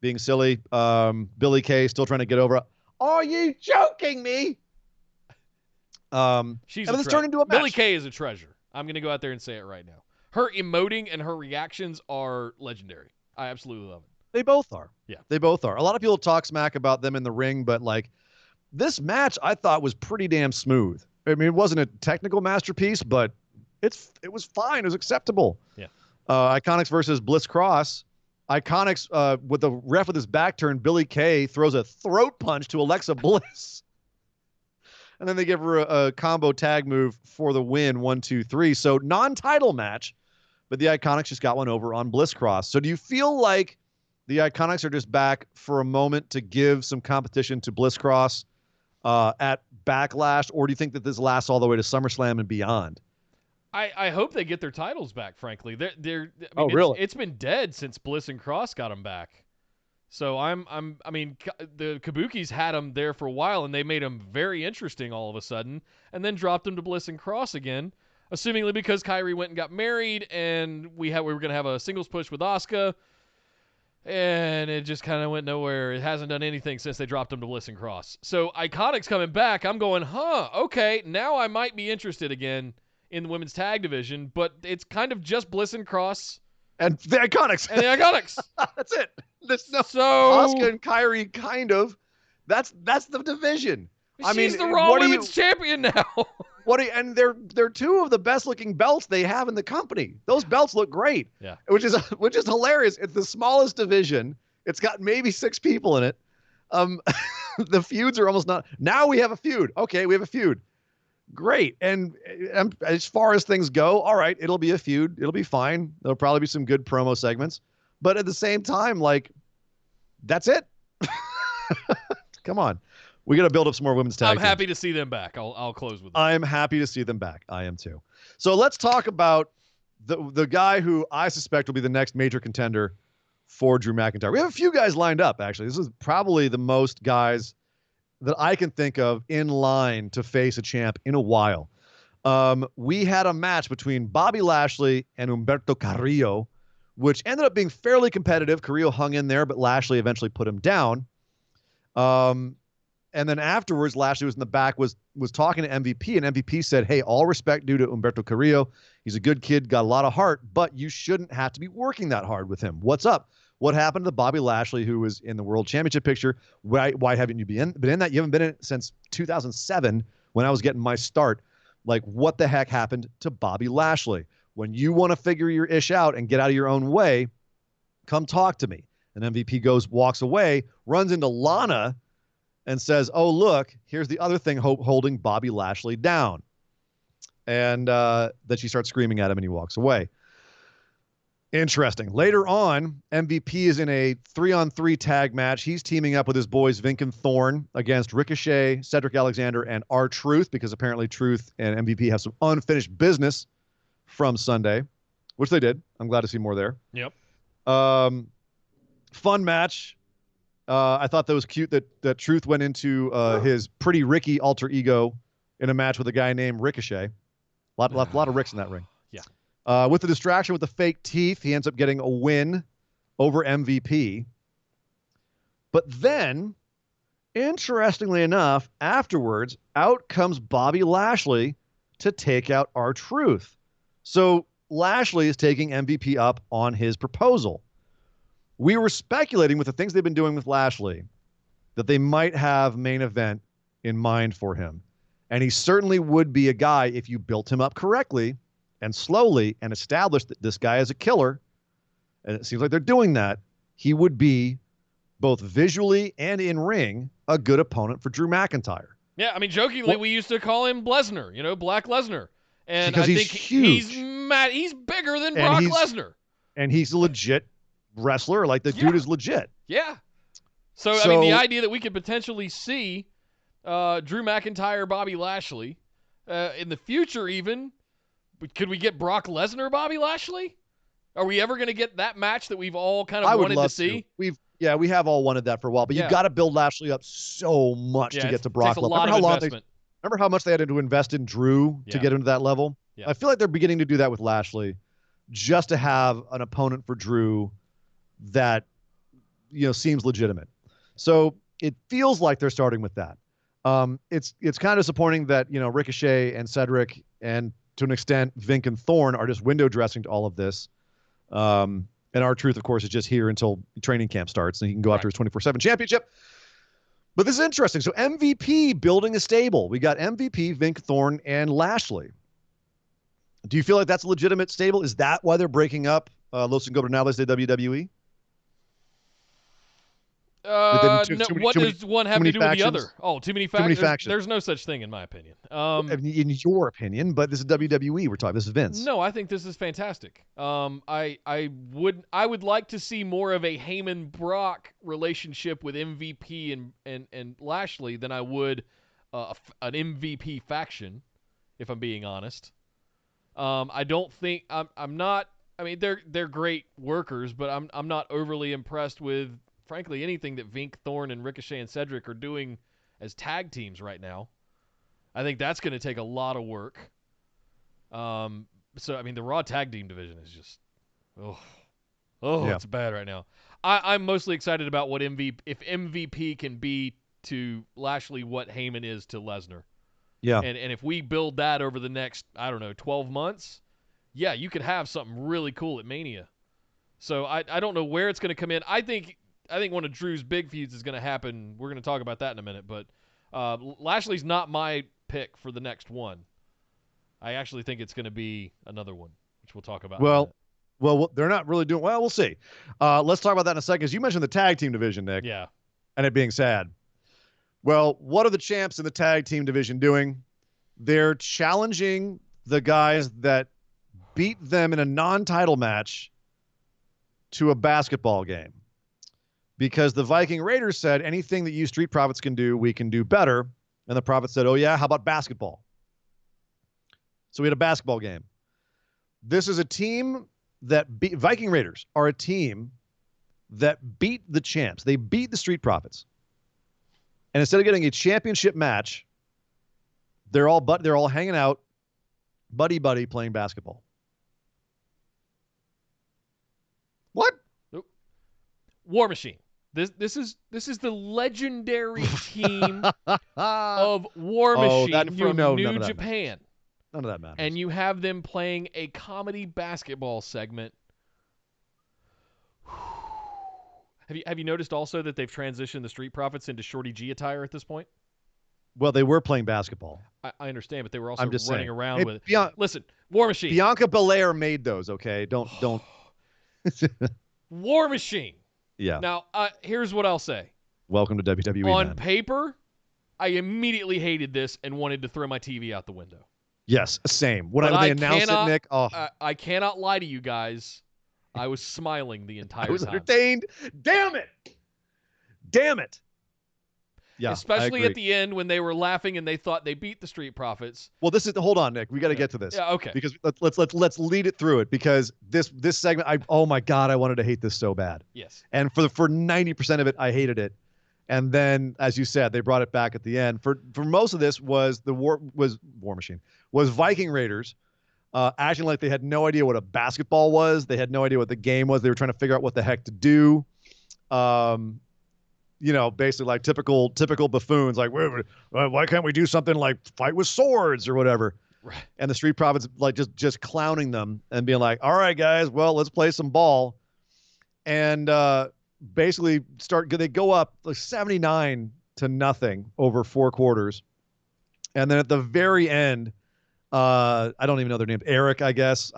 being silly. Billy Kay still trying to get over. Are you joking me? This turned into a match. Billy Kay is a treasure. I'm going to go out there and say it right now. Her emoting and her reactions are legendary. I absolutely love it. They both are. Yeah. They both are. A lot of people talk smack about them in the ring, but like this match I thought was pretty damn smooth. I mean, it wasn't a technical masterpiece, but it was fine. It was acceptable. Yeah. Iconics versus Bliss Cross. Iconics with the ref with his back turned, Billy Kay throws a throat punch to Alexa Bliss. And then they give her a combo tag move for the win, 1, 2, 3. So non-title match, but the Iconics just got one over on Bliss Cross. So do you feel like the Iconics are just back for a moment to give some competition to Bliss Cross at Backlash, or do you think that this lasts all the way to SummerSlam and beyond? I hope they get their titles back, frankly. Really? It's been dead since Bliss and Cross got them back. So I mean, the Kabukis had them there for a while, and they made them very interesting all of a sudden, and then dropped them to Bliss and Cross again, assumingly because Kyrie went and got married, and we were going to have a singles push with Asuka, and it just kind of went nowhere. It hasn't done anything since they dropped them to Bliss and Cross. So Iconics coming back, I'm going, okay, now I might be interested again in the women's tag division, but it's kind of just Bliss and Cross. And the Iconics. That's it. There's no Asuka and Kyrie, kind of. That's the division. She's the Raw Women's Champion now. And they're two of the best looking belts they have in the company. Those belts look great. Yeah. Which is hilarious. It's the smallest division. It's got maybe 6 people in it. The feuds are almost not. Now we have a feud. Okay, we have a feud. Great. And as far as things go, all right, it'll be a feud. It'll be fine. There'll probably be some good promo segments. But at the same time, like, that's it. Come on. We got to build up some more women's tag. I'm happy to see them back. I'll close with that. I'm happy to see them back. I am too. So let's talk about the guy who I suspect will be the next major contender for Drew McIntyre. We have a few guys lined up, actually. This is probably the most guys that I can think of in line to face a champ in a while. We had a match between Bobby Lashley and Humberto Carrillo, which ended up being fairly competitive. Carrillo hung in there, but Lashley eventually put him down. And then afterwards, Lashley was in the back, was talking to MVP, and MVP said, hey, all respect due to Humberto Carrillo. He's a good kid, got a lot of heart, but you shouldn't have to be working that hard with him. What's up? What happened to Bobby Lashley, who was in the World Championship picture? Why haven't you been in that? You haven't been in it since 2007 when I was getting my start. Like, what the heck happened to Bobby Lashley? When you want to figure your ish out and get out of your own way, come talk to me. And MVP walks away, runs into Lana, and says, oh, look, here's the other thing holding Bobby Lashley down. And then she starts screaming at him, and he walks away. Interesting. Later on, MVP is in a 3-on-3 tag match. He's teaming up with his boys Vink and Thorne against Ricochet, Cedric Alexander, and R-Truth, because apparently Truth and MVP have some unfinished business from Sunday, which they did. I'm glad to see more there. Yep. Fun match. I thought that was cute that Truth went into his Pretty Ricky alter ego in a match with a guy named Ricochet. A lot of Ricks in that ring. Yeah. With the distraction with the fake teeth, he ends up getting a win over MVP. But then Interestingly enough, afterwards, out comes Bobby Lashley to take out R-Truth. So Lashley is taking MVP up on his proposal. We were speculating with the things they've been doing with Lashley that they might have main event in mind for him. And he certainly would be a guy if you built him up correctly and slowly and established that this guy is a killer. And it seems like they're doing that. He would be both visually and in ring a good opponent for Drew McIntyre. Yeah, I mean, jokingly, we used to call him Lesnar, Black Lesnar. And because I think huge. he's bigger than Brock Lesnar. And he's a legit wrestler. Like, the dude is legit. Yeah. So, I mean, the idea that we could potentially see Drew McIntyre, Bobby Lashley, in the future even, could we get Brock Lesnar, Bobby Lashley? Are we ever going to get that match that we've all kind of wanted to see? We have all wanted that for a while, but you've got to build Lashley up so much to get to Brock. Takes a lot of investment. Remember how much they had to invest in Drew to get him to that level? Yeah. I feel like they're beginning to do that with Lashley, just to have an opponent for Drew that seems legitimate. So it feels like they're starting with that. It's kind of disappointing that Ricochet and Cedric and to an extent Vink and Thorne are just window dressing to all of this. And R-Truth, of course, is just here until training camp starts, and he can go after his 24/7 championship. But this is interesting. So MVP building a stable. We got MVP, Vink, Thorne, and Lashley. Do you feel like that's a legitimate stable? Is that why they're breaking up Los Ingobernables de WWE? No, what does one have to do with the other? Oh, too many factions. There's no such thing, in my opinion. In your opinion, but this is WWE we're talking. This is Vince. No, I think this is fantastic. I would like to see more of a Heyman Brock relationship with MVP and Lashley than I would an MVP faction, if I'm being honest. I don't think I'm not. I mean, they're great workers, but I'm not overly impressed with, frankly, anything that Vink, Thorne, and Ricochet and Cedric are doing as tag teams right now. I think that's going to take a lot of work. So, I mean, the Raw tag team division is just, it's bad right now. I'm mostly excited about what if MVP can be to Lashley what Heyman is to Lesnar. Yeah. And if we build that over the next, 12 months, you could have something really cool at Mania. So I don't know where it's going to come in. I think one of Drew's big feuds is going to happen. We're going to talk about that in a minute. But Lashley's not my pick for the next one. I actually think it's going to be another one, which we'll talk about. Well, they're not really doing well. We'll see. Let's talk about that in a second. Because you mentioned the tag team division, Nick. Yeah. And it being sad. Well, what are the champs in the tag team division doing? They're challenging the guys that beat them in a non-title match to a basketball game. Because the Viking Raiders said, anything that you Street Profits can do, we can do better. And the Profits said, oh yeah, how about basketball? So we had a basketball game. This is a team that Viking Raiders are a team that beat the champs. They beat the Street Profits. And instead of getting a championship match, they're all hanging out, buddy playing basketball. What? War Machine. This is the legendary team of War Machine from New Japan. None of that matters. And you have them playing a comedy basketball segment. Have you noticed also that they've transitioned the Street Profits into Shorty G attire at this point? Well, they were playing basketball. I understand, but they were also running saying. around with it. Listen, War Machine. Bianca Belair made those, okay? Don't. War Machine. Yeah. Now, here's what I'll say. Welcome to WWE. On paper, I immediately hated this and wanted to throw my TV out the window. Yes, same. When they announced it, Nick, I cannot lie to you guys. I was smiling the entire time. I was entertained. Damn it. Yeah, especially at the end when they were laughing and they thought they beat the Street Profits. Well, hold on, Nick. We got to get to this. Yeah, okay. Because let's lead it through it, because this segment, oh my God, I wanted to hate this so bad. Yes. And for 90% of it, I hated it. And then, as you said, they brought it back at the end. For most of this was War Machine, was Viking Raiders acting like they had no idea what a basketball was. They had no idea what the game was. They were trying to figure out what the heck to do. basically like typical buffoons, like, why can't we do something like fight with swords or whatever? Right. And the Street Profits like just clowning them and being like, all right, guys, well, let's play some ball. And basically they go up like 79-0 over 4 quarters. And then at the very end, I don't even know their names. Eric, I guess.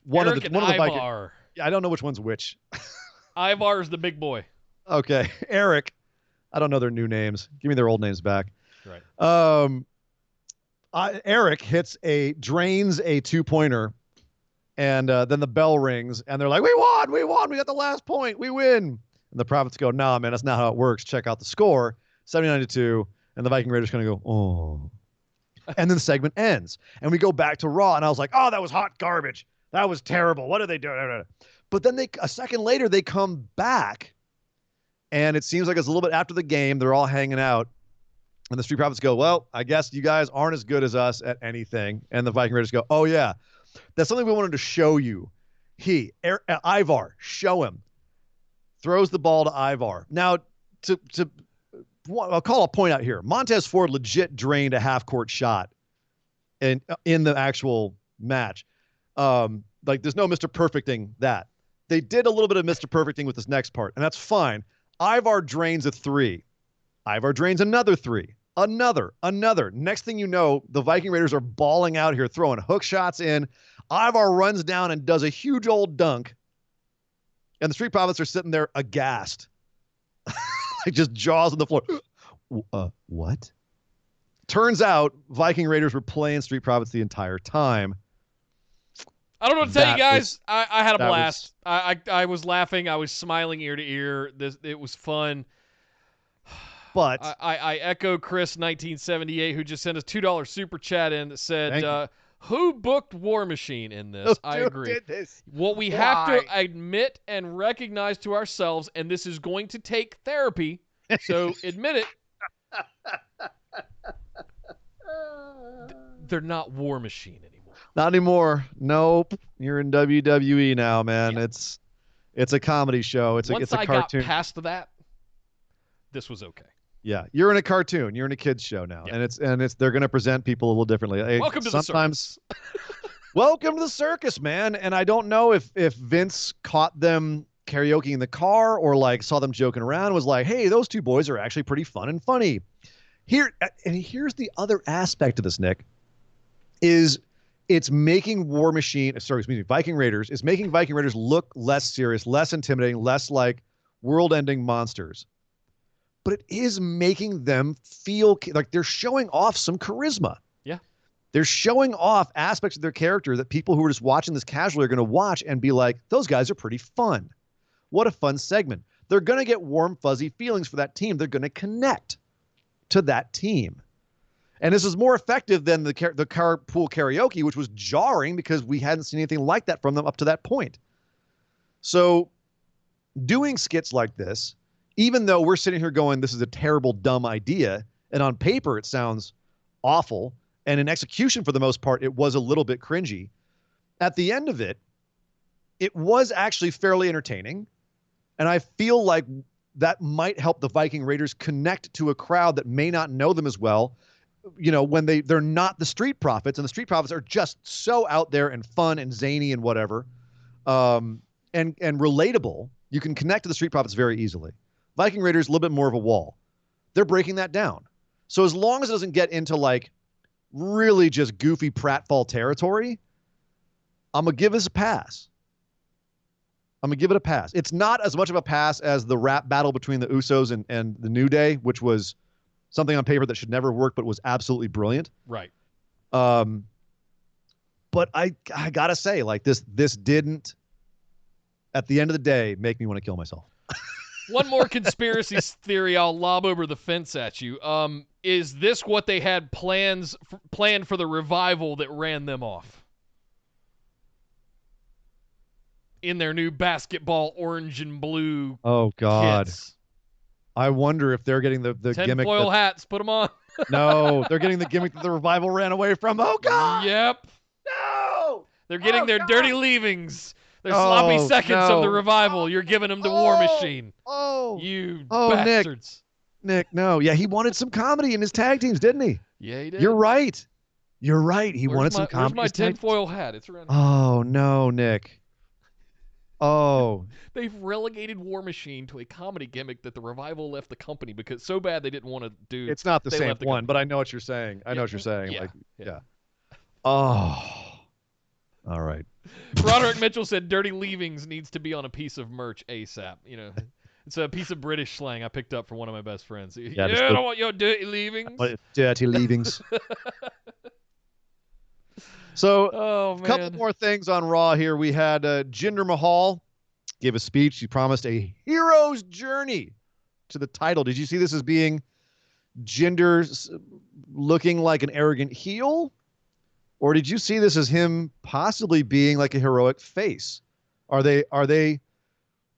One Eric of the Ivar. I don't know which one's which. Ivar's the big boy. Okay. Eric. I don't know their new names. Give me their old names back. Right. Eric drains a 2-pointer, and then the bell rings, and they're like, we won, we got the last point, we win. And the Profits go, nah, man, that's not how it works. Check out the score, 79-2, and the Viking Raiders kind of go, oh. And then the segment ends, and we go back to Raw, and I was like, oh, that was hot garbage. That was terrible. What did they do? But then a second later, they come back, and it seems like it's a little bit after the game. They're all hanging out, and the Street Profits go, well, I guess you guys aren't as good as us at anything. And the Viking Raiders go, oh, yeah, that's something we wanted to show you. Ivar, show him. Throws the ball to Ivar. Now, I'll call a point out here. Montez Ford legit drained a half-court shot in the actual match. Like, there's no Mr. Perfecting that. They did a little bit of Mr. Perfecting with this next part, and that's fine. Ivar drains a 3. Ivar drains another 3. Another. Next thing you know, the Viking Raiders are balling out here, throwing hook shots in. Ivar runs down and does a huge old dunk. And the Street Profits are sitting there aghast. Like just jaws on the floor. What? Turns out Viking Raiders were playing Street Profits the entire time. I don't know what to tell you guys. I had a blast. I was laughing. I was smiling ear to ear. It was fun. But I echo Chris 1978, who just sent us $2 super chat in that said, who booked War Machine in this? I agree. Did this? What we have to admit and recognize to ourselves, and this is going to take therapy, so admit it. They're not War Machine anymore. Not anymore. Nope. You're in WWE now, man. Yeah. It's a comedy show. It's a cartoon. Once I got past that, this was okay. Yeah, you're in a cartoon. You're in a kids show now, yeah. and they're going to present people a little differently. Welcome to the circus. Welcome to the circus, man. And I don't know if Vince caught them karaoke in the car or like saw them joking around and was like, "Hey, those two boys are actually pretty fun and funny." Here's the other aspect of this, Nick. Is it's making Viking Raiders is making Viking Raiders look less serious, less intimidating, less like world-ending monsters. But it is making them feel like they're showing off some charisma. Yeah. They're showing off aspects of their character that people who are just watching this casually are going to watch and be like, those guys are pretty fun. What a fun segment. They're going to get warm, fuzzy feelings for that team. They're going to connect to that team. And this is more effective than the carpool karaoke, which was jarring because we hadn't seen anything like that from them up to that point. So doing skits like this, even though we're sitting here going, this is a terrible, dumb idea, and on paper it sounds awful, and in execution for the most part, it was a little bit cringy. At the end of it, it was actually fairly entertaining, and I feel like that might help the Viking Raiders connect to a crowd that may not know them as well, when they're not the Street Profits, and the Street Profits are just so out there and fun and zany and whatever, and relatable. You can connect to the Street Profits very easily. Viking Raiders, a little bit more of a wall. They're breaking that down. So as long as it doesn't get into like really just goofy pratfall territory, I'm going to give this a pass. I'm going to give it a pass. It's not as much of a pass as the rap battle between the Usos and the New Day, which was something on paper that should never work, but was absolutely brilliant. Right. But I got to say, like this didn't, at the end of the day, make me want to kill myself. One more conspiracy theory I'll lob over the fence at you. Is this what they had planned for the revival that ran them off? In their new basketball orange and blue kits. I wonder if they're getting the gimmick. Tinfoil hats, put them on. No, they're getting the gimmick that the revival ran away from. Oh, God. Yep. No. They're getting their dirty leavings. They're sloppy Oh, seconds of the no. revival. You're giving them to War Machine. Oh, You Nick. bastards. Nick, no. Yeah, he wanted some comedy in his tag teams, didn't he? Yeah, he did. You're right. You're right. He wanted some Where's comedy. my tinfoil hat? It's around here. Oh, no, Nick. Oh. They've relegated War Machine to a comedy gimmick that the revival left the company because so bad they didn't want to do. It's not the they same left the one, company. but I know what you're saying. I know what you're saying. Yeah, Like, yeah. Oh. All right. Roderick Mitchell said dirty leavings needs to be on a piece of merch ASAP. You know, it's a piece of British slang I picked up from one of my best friends. Yeah, I don't want your dirty leavings. Dirty leavings. So, Oh, man. a couple more things on Raw here. We had Jinder Mahal give a speech. He promised a hero's journey to the title. Did you see this as being Jinder's looking like an arrogant heel? Or did you see this as him possibly being like a heroic face? Are they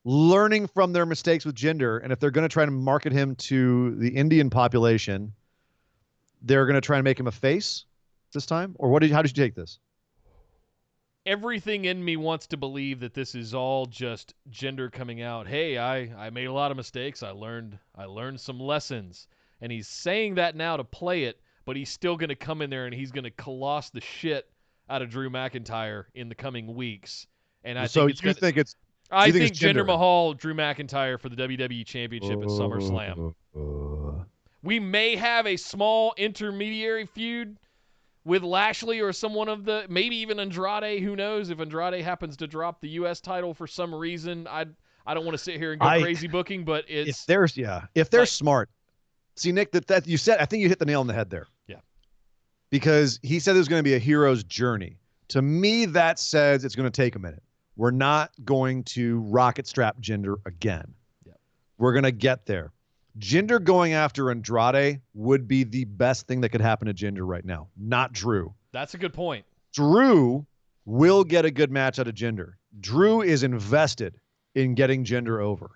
learning from their mistakes with Jinder? And if they're going to try to market him to the Indian population, they're going to try and make him a face this time? Or how did you take this? Everything in me wants to believe that this is all just Jinder coming out. Hey, I made a lot of mistakes. I learned some lessons. And he's saying that now to play it, but he's still going to come in there and he's going to coloss the shit out of Drew McIntyre in the coming weeks. And I think it's Jinder Mahal, Drew McIntyre for the WWE Championship at SummerSlam. We may have a small intermediary feud with Lashley or maybe even Andrade. Who knows if Andrade happens to drop the U.S. title for some reason. I don't want to sit here and go crazy booking, but if they're smart. See, Nick, that you said, I think you hit the nail on the head there. Yeah. Because he said there's going to be a hero's journey. To me, that says it's going to take a minute. We're not going to rocket strap Jinder again. Yeah. We're going to get there. Jinder going after Andrade would be the best thing that could happen to Jinder right now, not Drew. That's a good point. Drew will get a good match out of Jinder. Drew is invested in getting Jinder over.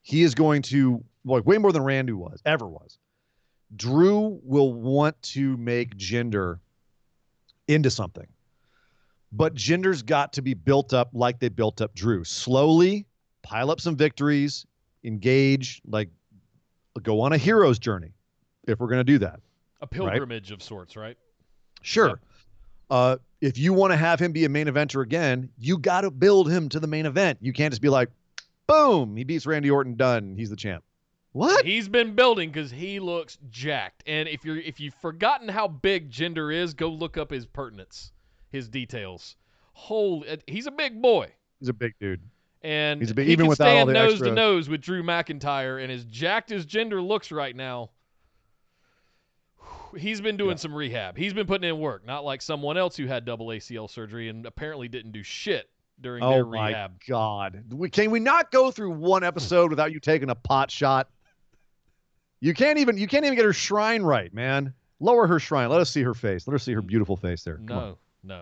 He is going to, way more than Randy ever was. Drew will want to make Jinder into something. But Jinder's got to be built up like they built up Drew. Slowly, pile up some victories, engage, go on a hero's journey if we're going to do that. A pilgrimage of sorts, right? Sure. Yep. If you want to have him be a main eventer again, you got to build him to the main event. You can't just be like, boom, he beats Randy Orton, done. He's the champ. What? He's been building because he looks jacked. And if you've forgotten how big Jinder is, go look up his pertinence, his details. He's a big boy. He's a big dude. And he's a big, he even can without stand all the nose extra... to nose with Drew McIntyre. And as jacked as Jinder looks right now, he's been doing some rehab. He's been putting in work, not like someone else who had double ACL surgery and apparently didn't do shit during their rehab. Oh, my God. Can we not go through one episode without you taking a pot shot? You can't even get her shrine right, man. Lower her shrine. Let us see her face. Let her see her beautiful face there. No.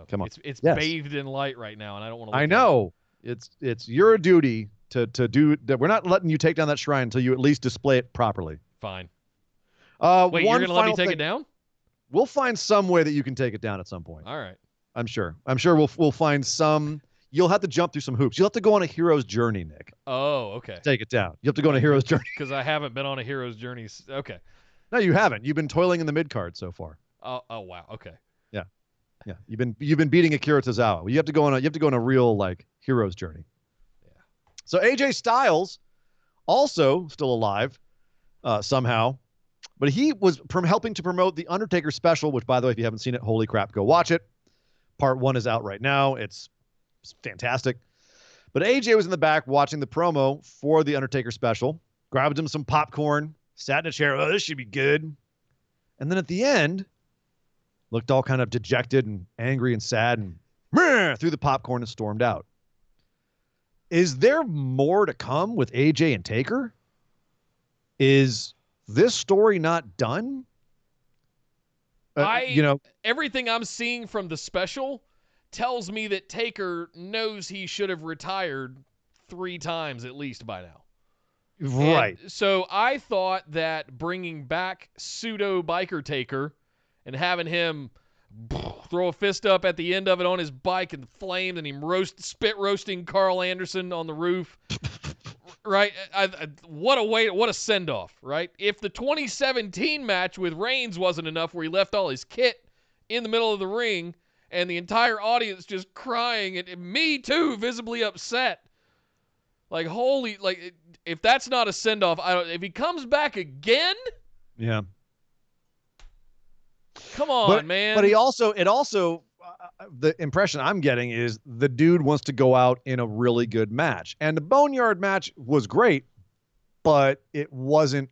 Come on. It's yes. bathed in light right now, and I don't want to look I know. It's your duty to do that. We're not letting you take down that shrine until you at least display it properly. Fine. Wait, you're going to let me take it down? We'll find some way that you can take it down at some point. All right. I'm sure we'll find some. You'll have to jump through some hoops. You'll have to go on a hero's journey, Nick. Oh, okay. Take it down. You have to go on a hero's journey. Because I haven't been on a hero's journey. Okay. No, you haven't. You've been toiling in the mid card so far. Oh, wow. Okay. Yeah. You've been beating Akira Tozawa. You have to go on a real hero's journey. Yeah. So AJ Styles, also still alive, somehow, but he was helping to promote the Undertaker special, which, by the way, if you haven't seen it, holy crap, go watch it. Part 1 is out right now. It's fantastic. But AJ was in the back watching the promo for the Undertaker special, grabbed him some popcorn, sat in a chair. Oh, this should be good. And then at the end, looked all kind of dejected and angry and sad and threw the popcorn and stormed out. Is there more to come with AJ and Taker? Is this story not done? Everything I'm seeing from the special tells me that Taker knows he should have retired 3 times at least by now. Right. And so I thought that bringing back pseudo biker Taker and having him throw a fist up at the end of it on his bike and flames, and him spit roasting Carl Anderson on the roof. Right? What a send-off, right? If the 2017 match with Reigns wasn't enough where he left all his kit in the middle of the ring and the entire audience just crying and me too, visibly upset. Like, if that's not a send-off, if he comes back again? Yeah. Come on, man. But the impression I'm getting is the dude wants to go out in a really good match. And the Boneyard match was great, but it wasn't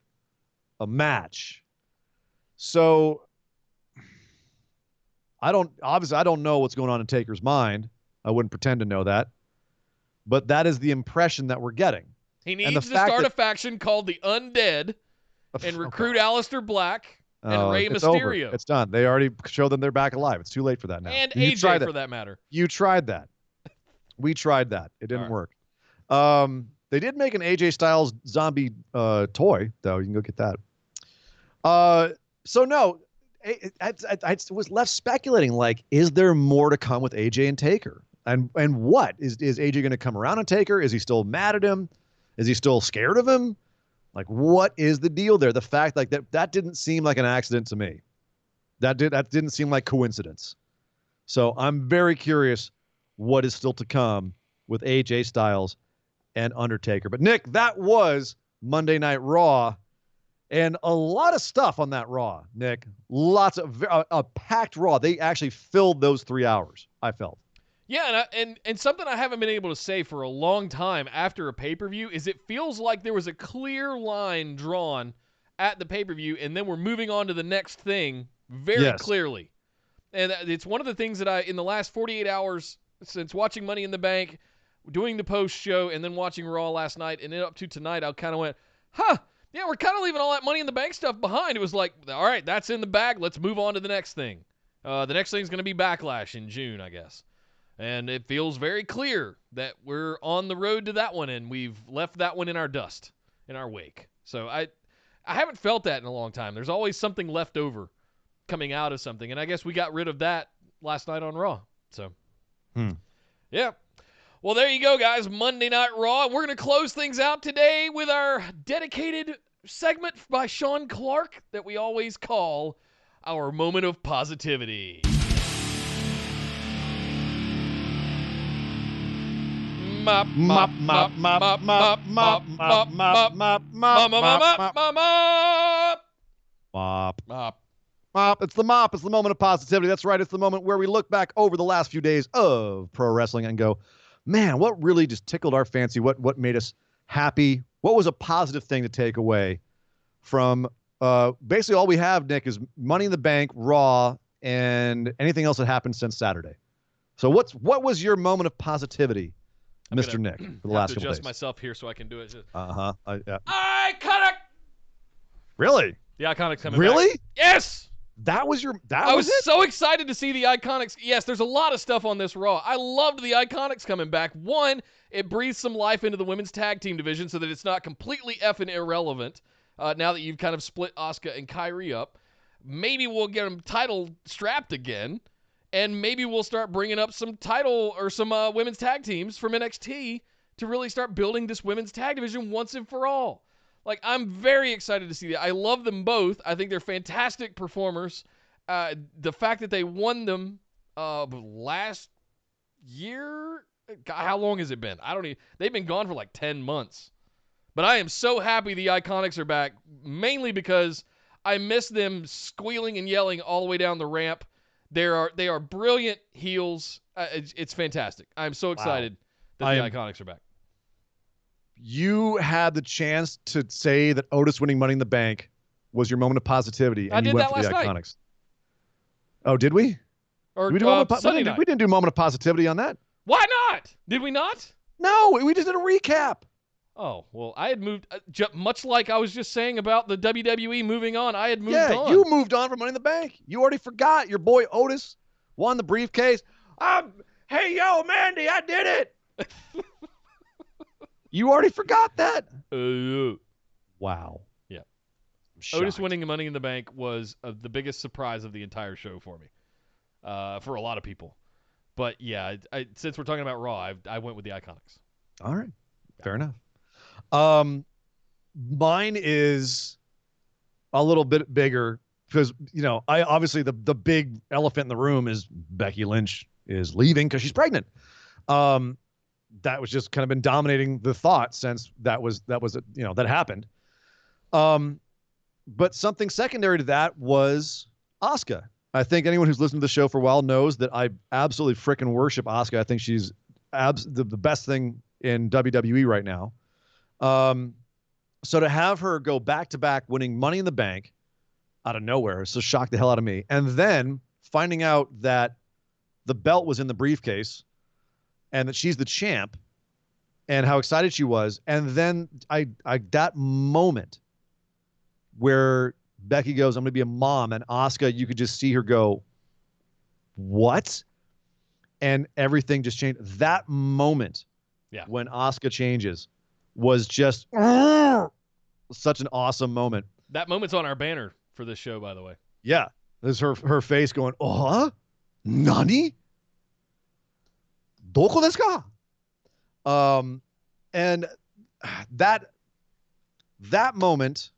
a match. So I don't know what's going on in Taker's mind. I wouldn't pretend to know that. But that is the impression that we're getting. He needs to start a faction called the Undead and recruit Aleister Black and Rey Mysterio. Over. It's done. They already showed them they're back alive. It's too late for that now. And AJ for that matter. You tried that. We tried that. It didn't work. They did make an AJ Styles zombie toy, though. You can go get that. So no, I was left speculating, like, is there more to come with AJ and Taker? And what? Is AJ going to come around on Taker? Is he still mad at him? Is he still scared of him? Like, what is the deal there? The fact, like, that didn't seem like an accident to me. That didn't seem like coincidence. So I'm very curious what is still to come with AJ Styles and Undertaker. But Nick, that was Monday Night Raw, and a lot of stuff on that Raw, Nick. Lots of a packed Raw. They actually filled those 3 hours, I felt. Yeah, and something I haven't been able to say for a long time after a pay-per-view is it feels like there was a clear line drawn at the pay-per-view, and then we're moving on to the next thing very clearly. And it's one of the things that in the last 48 hours since watching Money in the Bank, doing the post-show, and then watching Raw last night, and then up to tonight, I kind of went, yeah, we're kind of leaving all that Money in the Bank stuff behind. It was like, all right, that's in the bag. Let's move on to the next thing. The next thing's going to be Backlash in June, I guess. And it feels very clear that we're on the road to that one, and we've left that one in our dust, in our wake. So I haven't felt that in a long time. There's always something left over coming out of something, and I guess we got rid of that last night on Raw. So, yeah. Well, there you go, guys. Monday Night Raw. We're going to close things out today with our dedicated segment by Sean Clark that we always call our Moment of Positivity. Mop, mop, mop, mop, mop, mop, mop, mop, mop, mop, mop, mop. Mop. It's the mop. It's the moment of positivity. That's right. It's the moment where we look back over the last few days of pro wrestling and go, man, what really just tickled our fancy? What made us happy? What was a positive thing to take away from basically all we have, Nick, is Money in the Bank, Raw, and anything else that happened since Saturday. So what was your moment of positivity, Mr. Nick, for the last couple days? Adjust myself here so I can do it. Iconic. Really? The Iconics coming back. Really? Yes. I was so excited to see the Iconics. Yes, there's a lot of stuff on this Raw. I loved the Iconics coming back. One, it breathes some life into the women's tag team division so that it's not completely effing irrelevant now that you've kind of split Asuka and Kairi up. Maybe we'll get them title strapped again, and maybe we'll start bringing up some title or some women's tag teams from NXT to really start building this women's tag division once and for all. Like, I'm very excited to see that. I love them both. I think they're fantastic performers. The fact that they won them last year, God, how long has it been? They've been gone for like 10 months. But I am so happy the Iconics are back, mainly because I miss them squealing and yelling all the way down the ramp. They are brilliant heels. It's fantastic. I'm so excited that the Iconics are back. You had the chance to say that Otis winning Money in the Bank was your moment of positivity, and you went for the Iconics. Night. Oh, did we? Or we didn't do moment of positivity on that. Why not? Did we not? No, we just did a recap. Oh, well, I had moved, much like I was just saying about the WWE moving on, I had moved on. Yeah, you moved on from Money in the Bank. You already forgot your boy Otis won the briefcase. Hey, yo, Mandy, I did it. You already forgot that? Wow. Yeah. Otis winning Money in the Bank was the biggest surprise of the entire show for me. for a lot of people. But yeah, since we're talking about Raw, I went with the Iconics. All right, fair enough. Mine is a little bit bigger because I obviously the big elephant in the room is Becky Lynch is leaving because she's pregnant. That was just kind of been dominating the thought since that happened. But something secondary to that was Asuka. I think anyone who's listened to the show for a while knows that I absolutely freaking worship Asuka. I think she's the best thing in WWE right now. So to have her go back-to-back winning Money in the Bank out of nowhere, so shocked the hell out of me. And then finding out that the belt was in the briefcase and that she's the champ and how excited she was. And then that moment where Becky goes, I'm going to be a mom, and Asuka, you could just see her go, what? And everything just changed. That moment when Asuka changes was just such an awesome moment. That moment's on our banner for this show, by the way. Yeah. There's her face going, oh, nani? Doko desu ka? And that moment,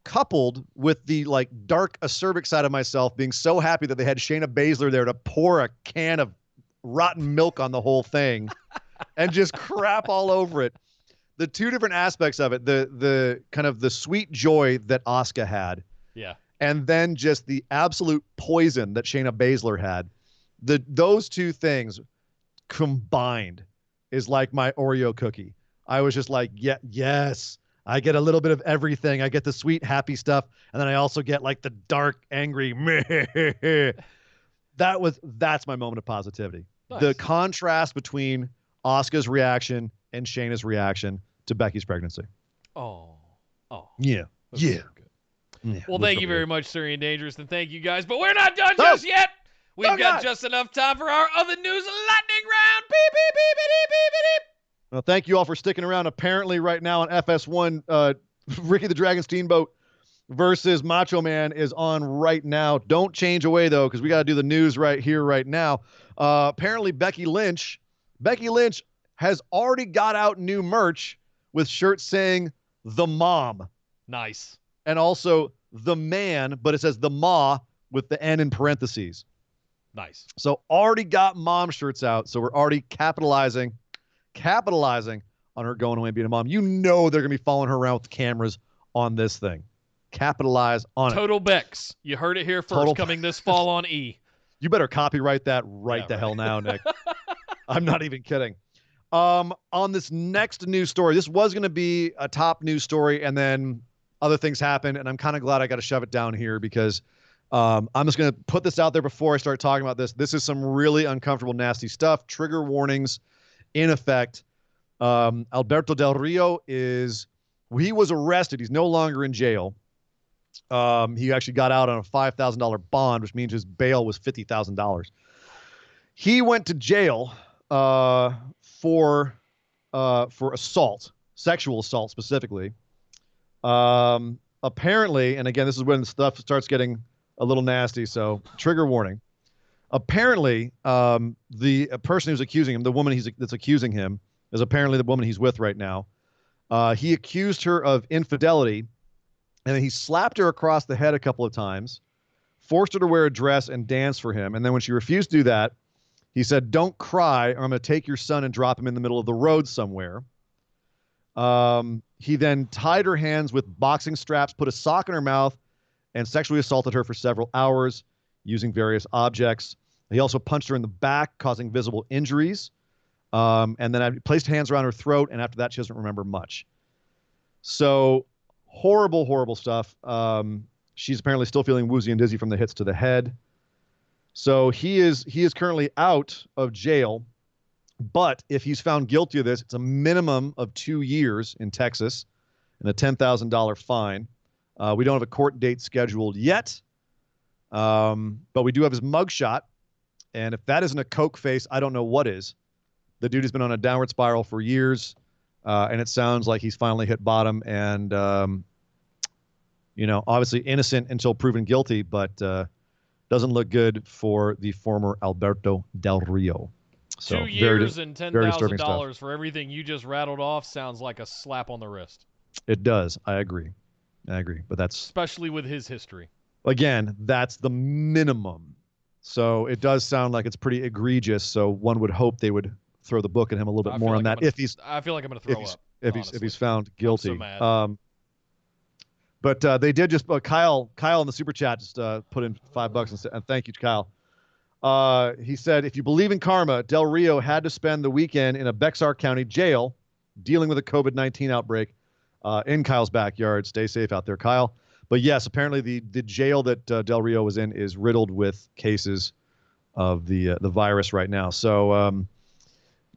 coupled with the dark acerbic side of myself being so happy that they had Shayna Baszler there to pour a can of rotten milk on the whole thing and just crap all over it. The two different aspects of it, the kind of the sweet joy that Asuka had. Yeah. And then just the absolute poison that Shayna Baszler had. Those two things combined is like my Oreo cookie. I was just like, yes. I get a little bit of everything. I get the sweet, happy stuff, and then I also get the dark, angry. That's my moment of positivity. Nice. The contrast between Asuka's reaction and Shayna's reaction to Becky's pregnancy. Oh, yeah. Yeah, well, thank you very much, Syrian Dangerous, and thank you guys. But we're not done just yet. We've got just enough time for our other news lightning round. Beep, beep, beep, beep, beep, beep, beep. Well, thank you all for sticking around. Apparently, right now on FS1, Ricky the Dragon Steamboat versus Macho Man is on right now. Don't change away, though, because we got to do the news right here, right now. Apparently, Becky Lynch has already got out new merch with shirts saying "The Mom." Nice. And also "The Man," but it says "The Ma" with the N in parentheses. Nice. So already got mom shirts out. So we're already capitalizing on her going away and being a mom. They're going to be following her around with cameras on this thing. Capitalize on Total Bex. You heard it here first. Coming this fall on E. You better copyright that right hell now, Nick. I'm not even kidding. On this next news story, this was going to be a top news story, and then other things happened, and I'm kind of glad I got to shove it down here because I'm just going to put this out there before I start talking about this. This is some really uncomfortable, nasty stuff. Trigger warnings in effect. Alberto Del Rio he was arrested. He's no longer in jail. He actually got out on a $5,000 bond, which means his bail was $50,000. He went to jail for assault, sexual assault specifically. Apparently, and again, this is when stuff starts getting a little nasty, so trigger warning. Apparently, the person who's accusing him, the woman that's accusing him, is apparently the woman he's with right now. He accused her of infidelity, and then he slapped her across the head a couple of times, forced her to wear a dress and dance for him. And then when she refused to do that, he said, "Don't cry, or I'm going to take your son and drop him in the middle of the road somewhere." He then tied her hands with boxing straps, put a sock in her mouth, and sexually assaulted her for several hours using various objects. He also punched her in the back, causing visible injuries. And then I placed hands around her throat, and after that, she doesn't remember much. So horrible, horrible stuff. She's apparently still feeling woozy and dizzy from the hits to the head. So he is currently out of jail. But if he's found guilty of this, it's a minimum of 2 years in Texas and a $10,000 fine. We don't have a court date scheduled yet, but we do have his mugshot. And if that isn't a coke face, I don't know what is. The dude has been on a downward spiral for years, and it sounds like he's finally hit bottom. And, obviously innocent until proven guilty, but doesn't look good for the former Alberto Del Rio. So 2 years and very disturbing stuff. $10,000 for everything you just rattled off sounds like a slap on the wrist. It does. I agree. But that's especially with his history. Again, that's the minimum. So it does sound like it's pretty egregious. So one would hope they would throw the book at him a little bit more on that. I feel like I'm going to throw up. If he's found guilty. I'm so mad. But they did just Kyle in the super chat just put in $5 and thank you, Kyle. He said, if you believe in karma, Del Rio had to spend the weekend in a Bexar County jail dealing with a COVID-19 outbreak in Kyle's backyard. Stay safe out there, Kyle. But yes, apparently the jail that Del Rio was in is riddled with cases of the virus right now. So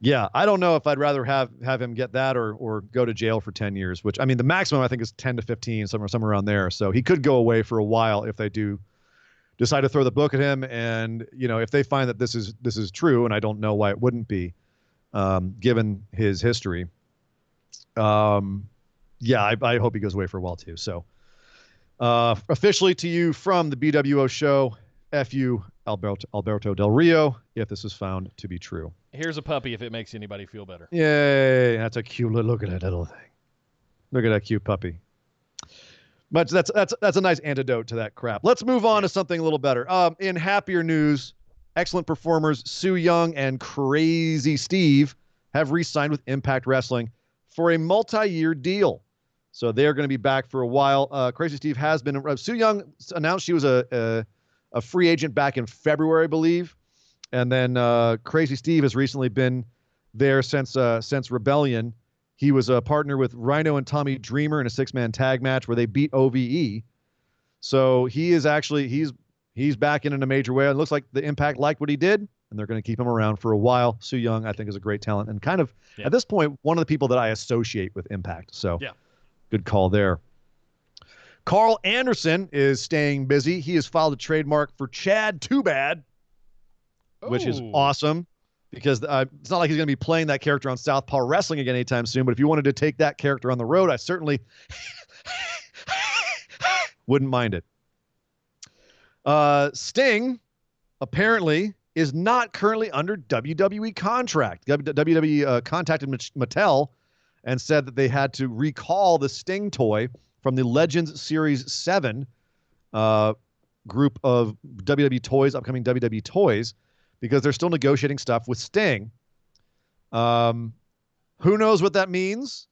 yeah, I don't know if I'd rather have him get that or go to jail for 10 years, which I mean the maximum I think is 10 to 15, somewhere around there. So he could go away for a while if they do decide to throw the book at him, and if they find that this is true, and I don't know why it wouldn't be, given his history. Yeah, I hope he goes away for a while too. So officially to you from the BWO show, F you, Alberto Del Rio, if this is found to be true. Here's a puppy if it makes anybody feel better. Yay, that's a cute look at that little thing. Look at that cute puppy. But that's a nice antidote to that crap. Let's move on to something a little better. In happier news, excellent performers Su Yung and Crazy Steve have re-signed with Impact Wrestling for a multi-year deal. So they're going to be back for a while. Crazy Steve has been. Su Yung announced she was a free agent back in February, I believe, and then Crazy Steve has recently been there since Rebellion. He was a partner with Rhino and Tommy Dreamer in a 6-man tag match where they beat OVE. So he is actually he's back in a major way. It looks like the Impact liked what he did, and they're going to keep him around for a while. Su Yung, I think, is a great talent and kind of at this point one of the people that I associate with Impact. So good call there. Carl Anderson is staying busy. He has filed a trademark for Chad Too Bad, which is awesome. Because it's not like he's going to be playing that character on Southpaw Wrestling again anytime soon. But if you wanted to take that character on the road, I certainly wouldn't mind it. Sting apparently is not currently under WWE contract. WWE contacted Mattel and said that they had to recall the Sting toy from the Legends Series 7 group of WWE toys, upcoming WWE toys, because they're still negotiating stuff with Sting. Who knows what that means?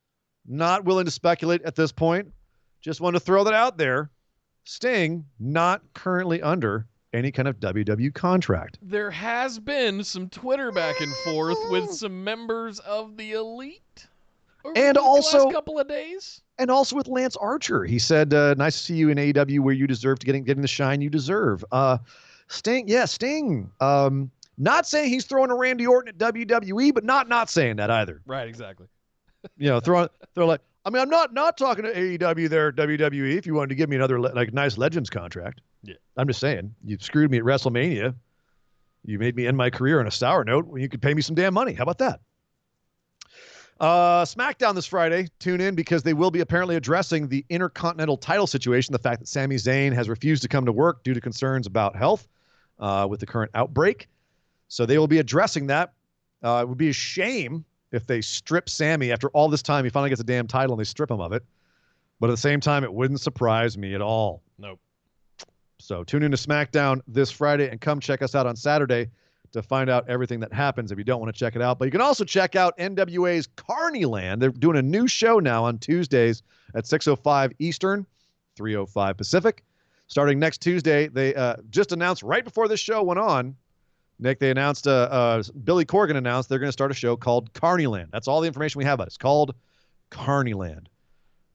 Not willing to speculate at this point. Just want to throw that out there. Sting not currently under any kind of WWE contract. There has been some Twitter back and forth with some members of the Elite over the last couple of days. And also with Lance Archer. He said, nice to see you in AEW where you deserve to getting the shine you deserve. Sting. Not saying he's throwing a Randy Orton at WWE, but not saying that either. Right, exactly. Throw like, I mean, I'm not talking to AEW there, WWE, if you wanted to give me another nice Legends contract. Yeah. I'm just saying, you screwed me at WrestleMania. You made me end my career on a sour note when you could pay me some damn money. How about that? SmackDown this Friday. Tune in because they will be apparently addressing the Intercontinental title situation, the fact that Sami Zayn has refused to come to work due to concerns about health with the current outbreak. So they will be addressing that. It would be a shame if they strip Sami after all this time. He finally gets a damn title and they strip him of it. But at the same time, it wouldn't surprise me at all. Nope. So tune in to SmackDown this Friday and come check us out on Saturday to find out everything that happens if you don't want to check it out. But you can also check out NWA's Carneyland. They're doing a new show now on Tuesdays at 6:05 Eastern, 3:05 Pacific. Starting next Tuesday, they just announced right before this show went on, Nick, they announced, Billy Corgan announced they're going to start a show called Carneyland. That's all the information we have about it. It's called Carneyland.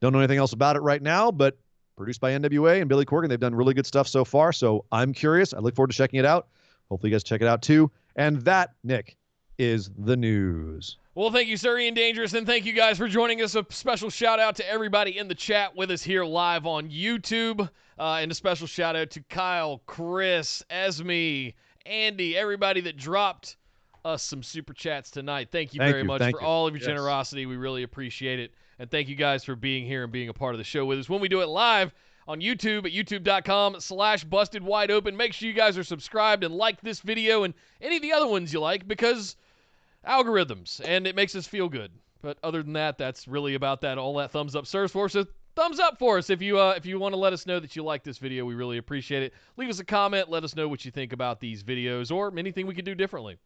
Don't know anything else about it right now, but produced by NWA and Billy Corgan. They've done really good stuff so far, so I'm curious. I look forward to checking it out. Hopefully you guys check it out too. And that, Nick, is the news. Well, thank you, sir, Ian Dangerous, and thank you guys for joining us. A special shout-out to everybody in the chat with us here live on YouTube, and a special shout-out to Kyle, Chris, Esme, Andy, everybody that dropped us some super chats tonight. Thank you very much for all of your generosity. We really appreciate it. And thank you guys for being here and being a part of the show with us. When we do it live, on YouTube at youtube.com/bustedwideopen. Make sure you guys are subscribed and like this video and any of the other ones you like, because algorithms, and it makes us feel good. But other than that, that's really about that. All that thumbs up serves for. So thumbs up for us if you want to let us know that you like this video. We really appreciate it. Leave us a comment. Let us know what you think about these videos or anything we could do differently.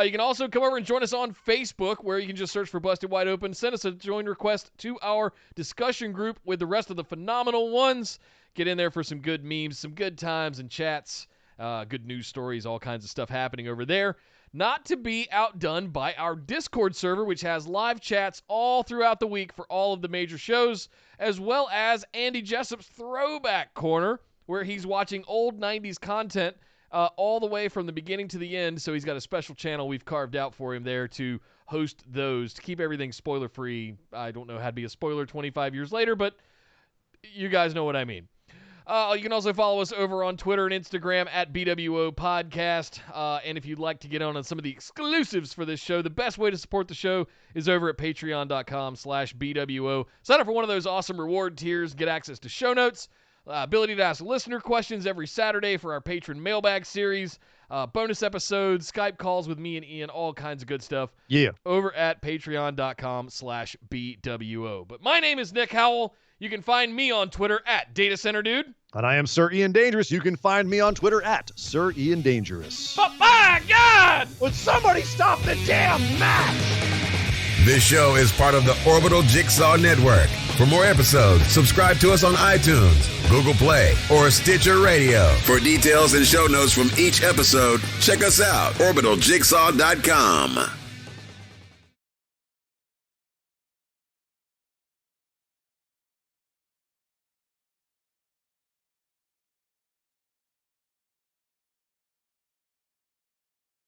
You can also come over and join us on Facebook, where you can just search for Busted Wide Open. Send us a join request to our discussion group with the rest of the phenomenal ones. Get in there for some good memes, some good times and chats, good news stories, all kinds of stuff happening over there. Not to be outdone by our Discord server, which has live chats all throughout the week for all of the major shows, as well as Andy Jessup's Throwback Corner, where he's watching old 90s content all the way from the beginning to the end. So he's got a special channel we've carved out for him there to host those, to keep everything spoiler-free. I don't know how to be a spoiler 25 years later, but you guys know what I mean. You can also follow us over on Twitter and Instagram at BWO Podcast. And if you'd like to get on some of the exclusives for this show, the best way to support the show is over at patreon.com/BWO. Sign up for one of those awesome reward tiers, get access to show notes, ability to ask listener questions every Saturday for our patron mailbag series, bonus episodes, Skype calls with me and Ian, all kinds of good stuff. Yeah. Over at patreon.com/BWO. But my name is Nick Howell. You can find me on Twitter at DataCenterDude. And I am Sir Ian Dangerous. You can find me on Twitter at Sir Ian Dangerous. But my God! Would somebody stop the damn match? This show is part of the Orbital Jigsaw Network. For more episodes, subscribe to us on iTunes, Google Play, or Stitcher Radio. For details and show notes from each episode, check us out, orbitaljigsaw.com.